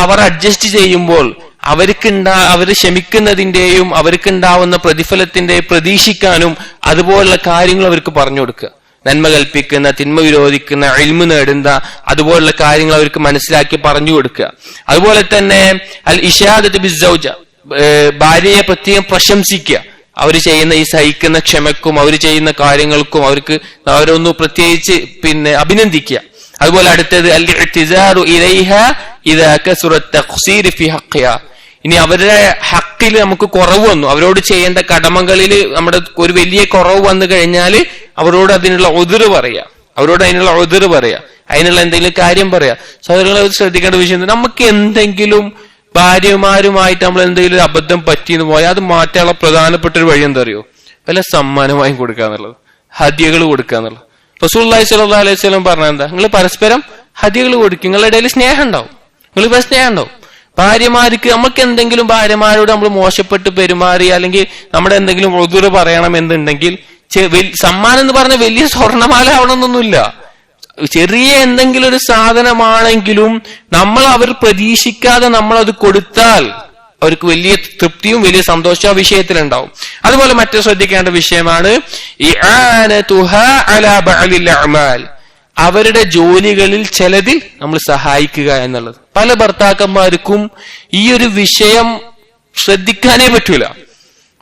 അവർ അഡ്ജസ്റ്റ് ചെയ്യുമ്പോൾ അവർ ക്ഷമിക്കുന്നതിന്റെയും അവർക്കുണ്ടാവുന്ന പ്രതിഫലത്തിന്റെ പ്രതീക്ഷിക്കാനും അതുപോലുള്ള കാര്യങ്ങൾ അവർക്ക് പറഞ്ഞു കൊടുക്കുക. നന്മ കൽപ്പിക്കുന്ന, തിന്മ വിരോധിക്കുന്ന, ഇൽമു നേടുന്ന അതുപോലുള്ള കാര്യങ്ങൾ അവർക്ക് മനസ്സിലാക്കി പറഞ്ഞു കൊടുക്കുക. അതുപോലെ തന്നെ അൽ ഇഷാദത്ത് ബിസ്സൗജ, ഭാര്യയെ പ്രത്യേകം പ്രശംസിക്കുക. അവർ ചെയ്യുന്ന ഈ സഹിക്കുന്ന ക്ഷമക്കും അവർ ചെയ്യുന്ന കാര്യങ്ങൾക്കും അവരൊന്ന് പ്രത്യേകിച്ച് അഭിനന്ദിക്കുക. അതുപോലെ അടുത്തത് അൽ ഇഅ്തിസാറു ഇലൈഹ ഇദാ കസുറ തഖ്സീർ ഫി ഹഖ്ഖിഹ. ഇനി അവരുടെ ഹക്കിൽ നമുക്ക് കുറവ് വന്നു, അവരോട് ചെയ്യേണ്ട കടമകളിൽ നമ്മുടെ ഒരു വലിയ കുറവ് വന്നു കഴിഞ്ഞാൽ അവരോട് അതിനുള്ള ഉദ്റ് പറയാ, അതിനുള്ള എന്തെങ്കിലും കാര്യം പറയാ. സഹോദരങ്ങളെ ശ്രദ്ധിക്കേണ്ട വിഷയം, നമുക്ക് എന്തെങ്കിലും ഭാര്യമാരുമായിട്ട് നമ്മൾ എന്തെങ്കിലും അബദ്ധം പറ്റിയെന്ന് പോയാൽ അത് മാറ്റാനുള്ള പ്രധാനപ്പെട്ട ഒരു വഴി എന്താ അറിയോ? വല്ല സമ്മാനമായും കൊടുക്കുക എന്നുള്ളത്, ഹദിയകൾ കൊടുക്കുക എന്നുള്ളത്. റസൂലുള്ളാഹി സ്വല്ലല്ലാഹു അലൈഹി വസല്ലം പറഞ്ഞ എന്താ? നിങ്ങൾ പരസ്പരം ഹദിയകൾ കൊടുക്കുക, നിങ്ങളുടെ ഇടയിൽ സ്നേഹം ഉണ്ടാവും, ഭാര്യമാർക്ക് നമുക്ക് എന്തെങ്കിലും ഭാര്യമാരോട് നമ്മൾ മോശപ്പെട്ട് പെരുമാറി അല്ലെങ്കിൽ നമ്മുടെ എന്തെങ്കിലും ഉദ്റ് പറയണം എന്നുണ്ടെങ്കിൽ സമ്മാനം എന്ന് പറഞ്ഞ വലിയ സ്വർണ്ണമാല ആവണമെന്നൊന്നുമില്ല. ചെറിയ എന്തെങ്കിലും ഒരു സാധനമാണെങ്കിലും അവർ പ്രതീക്ഷിക്കാതെ നമ്മൾ അത് കൊടുത്താൽ അവർക്ക് വലിയ തൃപ്തിയും വലിയ സന്തോഷവും ആ വിഷയത്തിലുണ്ടാവും. അതുപോലെ മറ്റു ശ്രദ്ധിക്കേണ്ട വിഷയമാണ് അവരുടെ ജോലികളിൽ ചിലതിൽ നമ്മൾ സഹായിക്കുക എന്നുള്ളത്. പല ഭർത്താക്കന്മാർക്കും ഈ ഒരു വിഷയം ശ്രദ്ധിക്കാനേ പറ്റൂല.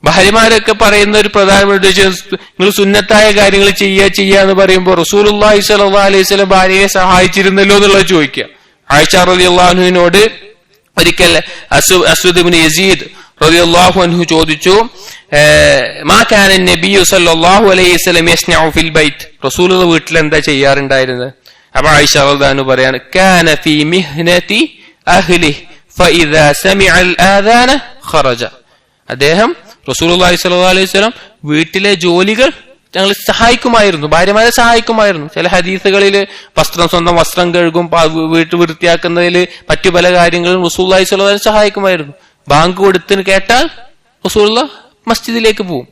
ഭാര്യമാരൊക്കെ പറയുന്ന ഒരു പ്രധാനപ്പെട്ട വിഷയം, നിങ്ങൾ സുന്നത്തായ കാര്യങ്ങൾ ചെയ്യുക എന്ന് പറയുമ്പോൾ റസൂലുള്ളാഹി സ്വല്ലല്ലാഹു അലൈഹി വസല്ലം ഭാര്യയെ സഹായിച്ചിരുന്നല്ലോ എന്നുള്ളത് ചോദിക്കുക. ആയിഷ റളിയല്ലാഹു അൻഹയോട് ഒരിക്കൽ അസ്വദ് ഇബ്നു യസീദ് റളിയല്ലാഹു അൻഹു ചോദിച്ചു, മാ കാന നബിയു സല്ലല്ലാഹു അലൈഹി വസല്ലം യസ്നഉ ഫിൽ ബൈത്ത്, റസൂലുള്ളാഹി വീട്ടിൽ എന്താ ചെയ്യാറുണ്ടായിരുന്നത്? അപ്പോൾ ആയിഷ റളിയല്ലാഹു അൻഹ പറയാണ്, കാന ഫീ മിഹ്നതി അഹ്ലിഹി ഫഇദാ സമിഅൽ ആദാന ഖറജ. അദ്ദേഹം റസൂലുള്ളാഹി സ്വല്ലല്ലാഹു അലൈഹി വസല്ലം വീട്ടിലെ ജോലികൾ ഞങ്ങൾ സഹായിക്കുമായിരുന്നു, ഭാര്യമാരെ സഹായിക്കുമായിരുന്നു. ചില ഹദീസുകളിൽ സ്വന്തം വസ്ത്രം കഴുകും, വീട്ട് വൃത്തിയാക്കുന്നതിൽ മറ്റു പല കാര്യങ്ങളും റസൂലുള്ളാഹി സ്വല്ലല്ലാഹു അലൈഹി വസല്ലം സഹായിക്കുമായിരുന്നു. ബാങ്ക് കൊടുത്തിന് കേട്ടാൽ റസൂലുള്ളാഹി മസ്ജിദിലേക്ക് പോകും.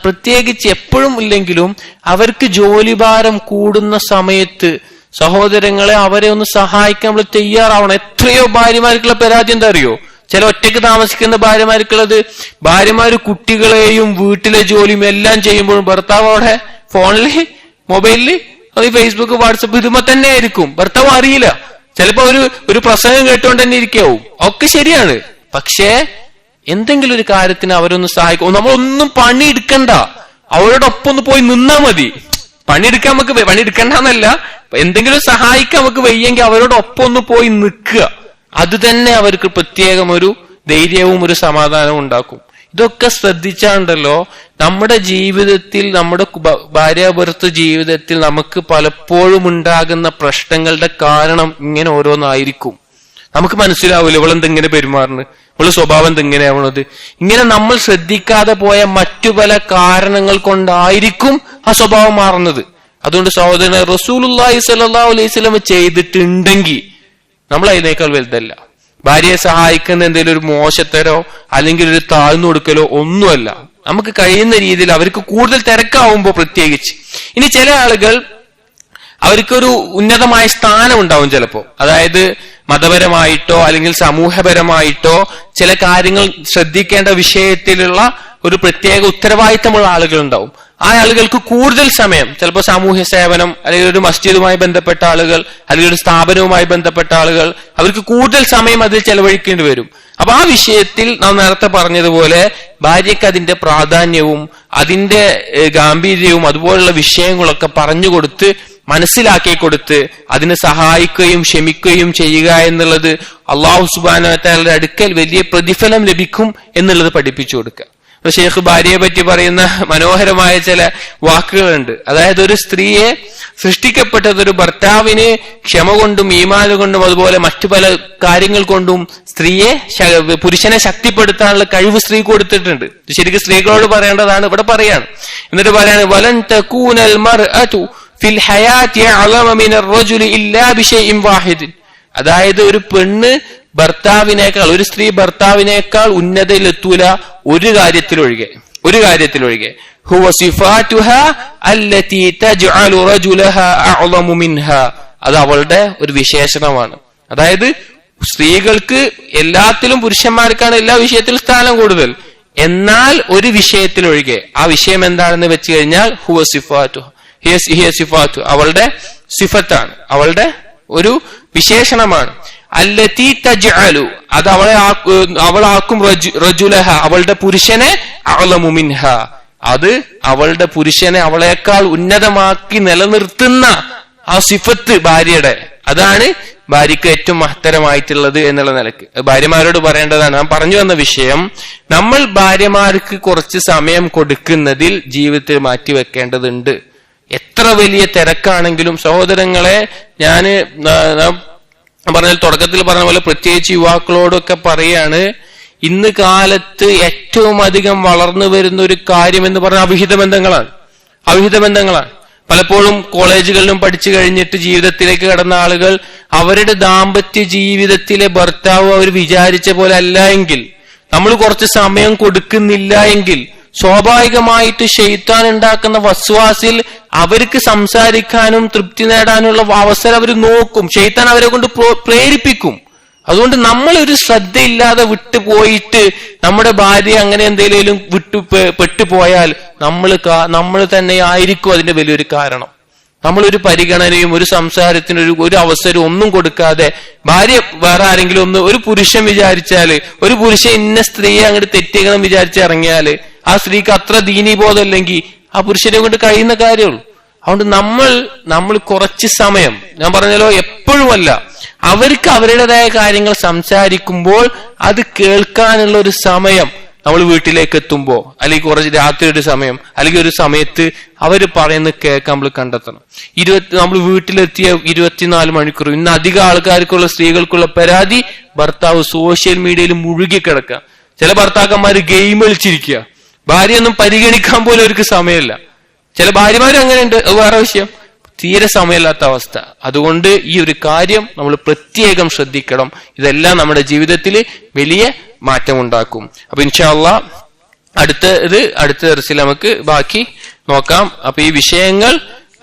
പ്രത്യേകിച്ച് എപ്പോഴും ഇല്ലെങ്കിലും അവർക്ക് ജോലിഭാരം കൂടുന്ന സമയത്ത് സഹോദരങ്ങളെ അവരെ ഒന്ന് സഹായിക്കാൻ നമ്മൾ തയ്യാറാവണം. എത്രയോ ഭാര്യമാർക്കുള്ള പരാതി എന്താ അറിയോ? ചില ഒറ്റയ്ക്ക് താമസിക്കുന്ന ഭാര്യമാർക്കുള്ളത്, ഭാര്യമാര് കുട്ടികളെയും വീട്ടിലെ ജോലിയും എല്ലാം ചെയ്യുമ്പോഴും ഭർത്താവ് അവിടെ ഫോണില്, മൊബൈലില്, അത് ഫേസ്ബുക്ക്, വാട്സപ്പ് ഇതുമ്പോ തന്നെ ആയിരിക്കും. ഭർത്താവ് അറിയില്ല, ചിലപ്പോ ഒരു പ്രസംഗം കേട്ടുകൊണ്ട് തന്നെ ഇരിക്കാവും. ഒക്കെ ശരിയാണ്, പക്ഷേ എന്തെങ്കിലും ഒരു കാര്യത്തിന് അവരൊന്ന് സഹായിക്കും. നമ്മളൊന്നും പണിയെടുക്കണ്ട, അവരോടൊപ്പം ഒന്ന് പോയി നിന്നാ മതി. പണിയെടുക്കണ്ടെന്നല്ല, എന്തെങ്കിലും സഹായിക്കാൻ നമുക്ക് വയ്യെങ്കിൽ അവരോടൊപ്പം ഒന്ന് പോയി നിൽക്കുക. അത് തന്നെ അവർക്ക് പ്രത്യേകം ഒരു ധൈര്യവും ഒരു സമാധാനവും ഉണ്ടാക്കും. ഇതൊക്കെ ശ്രദ്ധിച്ചാണ്ടല്ലോ നമ്മുടെ ജീവിതത്തിൽ, നമ്മുടെ ഭാര്യാഭർത്തൃ ജീവിതത്തിൽ നമുക്ക് പലപ്പോഴും ഉണ്ടാകുന്ന പ്രശ്നങ്ങളുടെ കാരണം ഇങ്ങനെ ഓരോന്നായിരിക്കും. നമുക്ക് മനസ്സിലാവില്ല ഇവളെന്തെങ്ങനെ പെരുമാറുന്നത്, ഇവള് സ്വഭാവം എന്തെങ്ങനെയാവണത്. ഇങ്ങനെ നമ്മൾ ശ്രദ്ധിക്കാതെ പോയ മറ്റു പല കാരണങ്ങൾ കൊണ്ടായിരിക്കും ആ സ്വഭാവം മാറുന്നത്. അതുകൊണ്ട് സഹോദരനെ, റസൂലുള്ളാഹി സ്വല്ലല്ലാഹു അലൈഹി വസല്ലം ചെയ്തിട്ടുണ്ടെങ്കിൽ നമ്മൾ അതിനേക്കാൾ വലുതല്ല. ഭാര്യയെ സഹായിക്കുന്ന എന്തെങ്കിലും ഒരു മോശത്തരോ അല്ലെങ്കിൽ ഒരു താഴ്ന്നു കൊടുക്കലോ ഒന്നുമല്ല. നമുക്ക് കഴിയുന്ന രീതിയിൽ അവർക്ക് കൂടുതൽ തിരക്കാവുമ്പോ പ്രത്യേകിച്ച്. ഇനി ചില ആളുകൾ അവർക്കൊരു ഉന്നതമായ സ്ഥാനം ഉണ്ടാവും ചിലപ്പോ, അതായത് മതപരമായിട്ടോ അല്ലെങ്കിൽ സമൂഹപരമായിട്ടോ ചില കാര്യങ്ങൾ ശ്രദ്ധിക്കേണ്ട വിഷയത്തിലുള്ള ഒരു പ്രത്യേക ഉത്തരവാദിത്തമുള്ള ആളുകൾ ഉണ്ടാവും. ആ ആളുകൾക്ക് കൂടുതൽ സമയം, ചിലപ്പോൾ സാമൂഹ്യ സേവനം അല്ലെങ്കിൽ ഒരു മസ്ജിദുമായി ബന്ധപ്പെട്ട ആളുകൾ അല്ലെങ്കിൽ ഒരു സ്ഥാപനവുമായി ബന്ധപ്പെട്ട ആളുകൾ, അവർക്ക് കൂടുതൽ സമയം അതിൽ ചെലവഴിക്കേണ്ടി വരും. അപ്പൊ ആ വിഷയത്തിൽ നാം നേരത്തെ പറഞ്ഞതുപോലെ ഭാര്യയ്ക്ക് അതിന്റെ പ്രാധാന്യവും അതിന്റെ ഗാംഭീര്യവും അതുപോലുള്ള വിഷയങ്ങളൊക്കെ പറഞ്ഞുകൊടുത്ത് മനസ്സിലാക്കി കൊടുത്ത് അതിനെ സഹായിക്കുകയും ക്ഷമിക്കുകയും ചെയ്യുക എന്നുള്ളത് അള്ളാഹു സുബ്ഹാനഹു വ തആലയുടെ അടുക്കൽ വലിയ പ്രതിഫലം ലഭിക്കും എന്നുള്ളത് പഠിപ്പിച്ചു കൊടുക്കുക. ഷെയ്ഖ് ഭാര്യയെ പറ്റി പറയുന്ന മനോഹരമായ ചില വാക്കുകളുണ്ട്. അതായത് ഒരു സ്ത്രീയെ സൃഷ്ടിക്കപ്പെട്ടത് ഒരു ഭർത്താവിന് ക്ഷമ കൊണ്ടും ഈമാൻ കൊണ്ടും അതുപോലെ മറ്റു പല കാര്യങ്ങൾ കൊണ്ടും പുരുഷനെ ശക്തിപ്പെടുത്താനുള്ള കഴിവ് സ്ത്രീ കൊടുത്തിട്ടുണ്ട്. ശരിക്കും സ്ത്രീകളോട് പറയേണ്ടതാണ്, ഇവിടെ പറയാണ്. എന്നിട്ട് പറയാണ്, വലൻ തകൂനൽ മർഅതു ഫിൽ ഹയാതി അഅലമ മിനർ റജുലി ഇല്ലാ ബിശൈഇൻ വാഹിദ്. അതായത് ഒരു പെണ്ണ് ഭർത്താവിനേക്കാൾ, ഒരു സ്ത്രീ ഭർത്താവിനേക്കാൾ ഉന്നതയിലെത്തൂല ഒരു കാര്യത്തിലൊഴികെ. ഹുവ സിഫാതുഹാ അല്ലതി തജ്അലു റജുലഹാ അഅലമു മിൻഹാ. അത് അവളുടെ ഒരു വിശേഷണമാണ്. അതായത് സ്ത്രീകൾക്ക് എല്ലാത്തിലും പുരുഷന്മാർക്കാണ് എല്ലാ വിഷയത്തിലും സ്ഥാനം കൂടുതൽ. എന്നാൽ ഒരു വിഷയത്തിലൊഴികെ, ആ വിഷയം എന്താണെന്ന് വെച്ച് കഴിഞ്ഞാൽ ഹുവ സിഫാത്തു, ഹിയ സിഫാത്തു, അവളുടെ സിഫത്താണ്, അവളുടെ ഒരു വിശേഷണമാണ്. അല്ലതി തജ്അലു, അത് അവളാക്കും റജുലഹ, അവളുടെ പുരുഷനെ അഅലമു മിൻഹ, അത് അവളുടെ പുരുഷനെ അവളേക്കാൾ ഉന്നതമാക്കി നിലനിർത്തുന്ന ആ സിഫത്ത് ഭാര്യയുടെ, അതാണ് ഭാര്യയ്ക്ക് ഏറ്റവും മഹത്തരമായിട്ടുള്ളത് എന്നുള്ള നിലക്ക് ഭാര്യമാരോട് പറയേണ്ടതാണ്. ഞാൻ പറഞ്ഞു വന്ന വിഷയം, നമ്മൾ ഭാര്യമാർക്ക് കുറച്ച് സമയം കൊടുക്കുന്നതിൽ ജീവിതത്തിൽ മാറ്റിവെക്കേണ്ടതുണ്ട്. എത്ര വലിയ തിരക്കാണെങ്കിലും സഹോദരങ്ങളെ, ഞാൻ പറഞ്ഞ തുടക്കത്തിൽ പറഞ്ഞ പോലെ പ്രത്യേകിച്ച് യുവാക്കളോടൊക്കെ പറയാണ്, ഇന്ന് കാലത്ത് ഏറ്റവും അധികം വളർന്നു വരുന്ന ഒരു കാര്യം എന്ന് പറഞ്ഞാൽ അവിഹിത ബന്ധങ്ങളാണ്. പലപ്പോഴും കോളേജുകളിലും പഠിച്ചു കഴിഞ്ഞിട്ട് ജീവിതത്തിലേക്ക് കടന്ന ആളുകൾ അവരുടെ ദാമ്പത്യ ജീവിതത്തിലെ ഭർത്താവ് അവർ വിചാരിച്ച പോലെ അല്ല എങ്കിൽ, നമ്മൾ കുറച്ച് സമയം കൊടുക്കുന്നില്ല എങ്കിൽ, സ്വാഭാവികമായിട്ട് ശൈത്താൻ ഉണ്ടാക്കുന്ന വസ്വാസിൽ അവർക്ക് സംസാരിക്കാനും തൃപ്തി നേടാനുള്ള അവസരം അവർ നോക്കും. ശൈത്താൻ അവരെ കൊണ്ട് പ്രേരിപ്പിക്കും. അതുകൊണ്ട് നമ്മളൊരു ശ്രദ്ധയില്ലാതെ വിട്ടുപോയിട്ട് നമ്മുടെ ഭാര്യ അങ്ങനെ എന്തെങ്കിലും പെട്ടുപോയാൽ നമ്മൾ തന്നെ ആയിരിക്കും അതിന്റെ വലിയൊരു കാരണം. നമ്മളൊരു പരിഗണനയും ഒരു സംസാരത്തിന് ഒരു അവസരവും ഒന്നും കൊടുക്കാതെ ഭാര്യ വേറെ ആരെങ്കിലും ഒരു പുരുഷൻ വിചാരിച്ചാല്, ഒരു പുരുഷൻ ഇന്ന സ്ത്രീയെ അങ്ങോട്ട് തെറ്റിക്കണം വിചാരിച്ച് ഇറങ്ങിയാല് ആ സ്ത്രീക്ക് അത്ര ദീനീബോധമല്ലെങ്കിൽ ആ പുരുഷനെ കൊണ്ട് കഴിയുന്ന കാര്യമുള്ളൂ. അതുകൊണ്ട് നമ്മൾ കുറച്ച് സമയം, ഞാൻ പറഞ്ഞല്ലോ എപ്പോഴുമല്ല, അവർക്ക് അവരുടേതായ കാര്യങ്ങൾ സംസാരിക്കുമ്പോൾ അത് കേൾക്കാനുള്ള ഒരു സമയം നമ്മൾ വീട്ടിലേക്ക് എത്തുമ്പോ, അല്ലെങ്കിൽ കുറച്ച് രാത്രി ഒരു സമയം, അല്ലെങ്കിൽ ഒരു സമയത്ത് അവർ പറയുന്നത് കേൾക്കാൻ നമ്മൾ കണ്ടെത്തണം. നമ്മൾ വീട്ടിലെത്തിയ 24 മണിക്കൂർ, ഇന്ന് അധികം ആൾക്കാർക്കുള്ള സ്ത്രീകൾക്കുള്ള പരാതി, ഭർത്താവ് സോഷ്യൽ മീഡിയയിൽ മുഴുകിക്കിടക്കുക. ചില ഭർത്താക്കന്മാര് ഗെയിം കളിച്ചിരിക്കുക, ഭാര്യയൊന്നും പരിഗണിക്കാൻ പോലും അവർക്ക് സമയമില്ല. ചില ഭാര്യമാരും അങ്ങനെയുണ്ട്, അത് വേറെ വിഷയം, തീരെ സമയമില്ലാത്ത അവസ്ഥ. അതുകൊണ്ട് ഈ ഒരു കാര്യം നമ്മൾ പ്രത്യേകം ശ്രദ്ധിക്കണം. ഇതെല്ലാം നമ്മുടെ ജീവിതത്തിൽ വലിയ മാറ്റമുണ്ടാക്കും. അപ്പൊ ഇൻഷാ അല്ലാഹ് അടുത്ത ദർസിൽ നമുക്ക് ബാക്കി നോക്കാം. അപ്പൊ ഈ വിഷയങ്ങൾ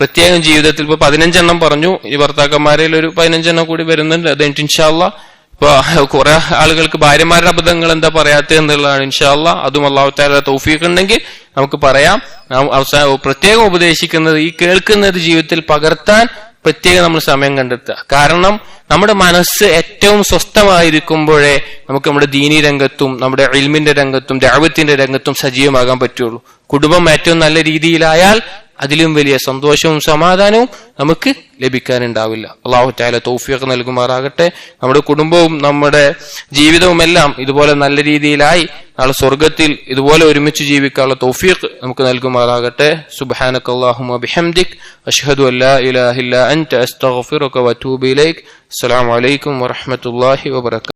പ്രത്യേകം ജീവിതത്തിൽ ഇപ്പൊ 15 പറഞ്ഞു, ഈ ഭർത്താക്കന്മാരിൽ ഒരു 15 കൂടി വരുന്നുണ്ട്. അത് ഇൻഷാ അല്ലാഹ് ഇപ്പൊ കുറെ ആളുകൾക്ക് ഭാര്യമാരുടെ അബദ്ധങ്ങൾ എന്താ പറയാത്തത് എന്നുള്ളതാണ്. ഇൻഷാ അല്ലാഹ് അതും അല്ലാഹു തആല തൗഫീഖ് ഉണ്ടെങ്കിൽ നമുക്ക് പറയാം. പ്രത്യേകം ഉപദേശിക്കുന്നത് ഈ കേൾക്കുന്നത് ജീവിതത്തിൽ പകർത്താൻ പ്രത്യേകം നമ്മൾ സമയം കണ്ടെത്തുക. കാരണം നമ്മുടെ മനസ്സ് ഏറ്റവും സ്വസ്ഥമായിരിക്കുമ്പോഴേ നമുക്ക് നമ്മുടെ ദീനി രംഗത്തും നമ്മുടെ ഇൽമിന്റെ രംഗത്തും ദഅവത്തിന്റെ രംഗത്തും സജീവമാകാൻ പറ്റുള്ളൂ. കുടുംബം ഏറ്റവും നല്ല രീതിയിലായാൽ അതിലും വലിയ സന്തോഷവും സമാധാനവും നമുക്ക് ലഭിക്കാനുണ്ടാവില്ല. അല്ലാഹു തആല തൗഫീഖ് നൽകുമാറാകട്ടെ. നമ്മുടെ കുടുംബവും നമ്മുടെ ജീവിതവും എല്ലാം ഇതുപോലെ നല്ല രീതിയിലായി നാളെ സ്വർഗത്തിൽ ഇതുപോലെ ഒരുമിച്ച് ജീവിക്കാനുള്ള തൗഫീഖ് നമുക്ക് നൽകുമാറാകട്ടെ. സുബ്ഹാനകല്ലാഹുമ്മ ബിഹംദിക് അഷ്ഹദു അല്ലാ ഇലാഹ ഇല്ലാ അൻത അസ്തഗ്ഫിറുക വഅതൂബു ഇലൈക്. അസ്സലാമു അലൈക്കും വറഹ്മത്തുള്ളാഹി വബറകാതുഹു.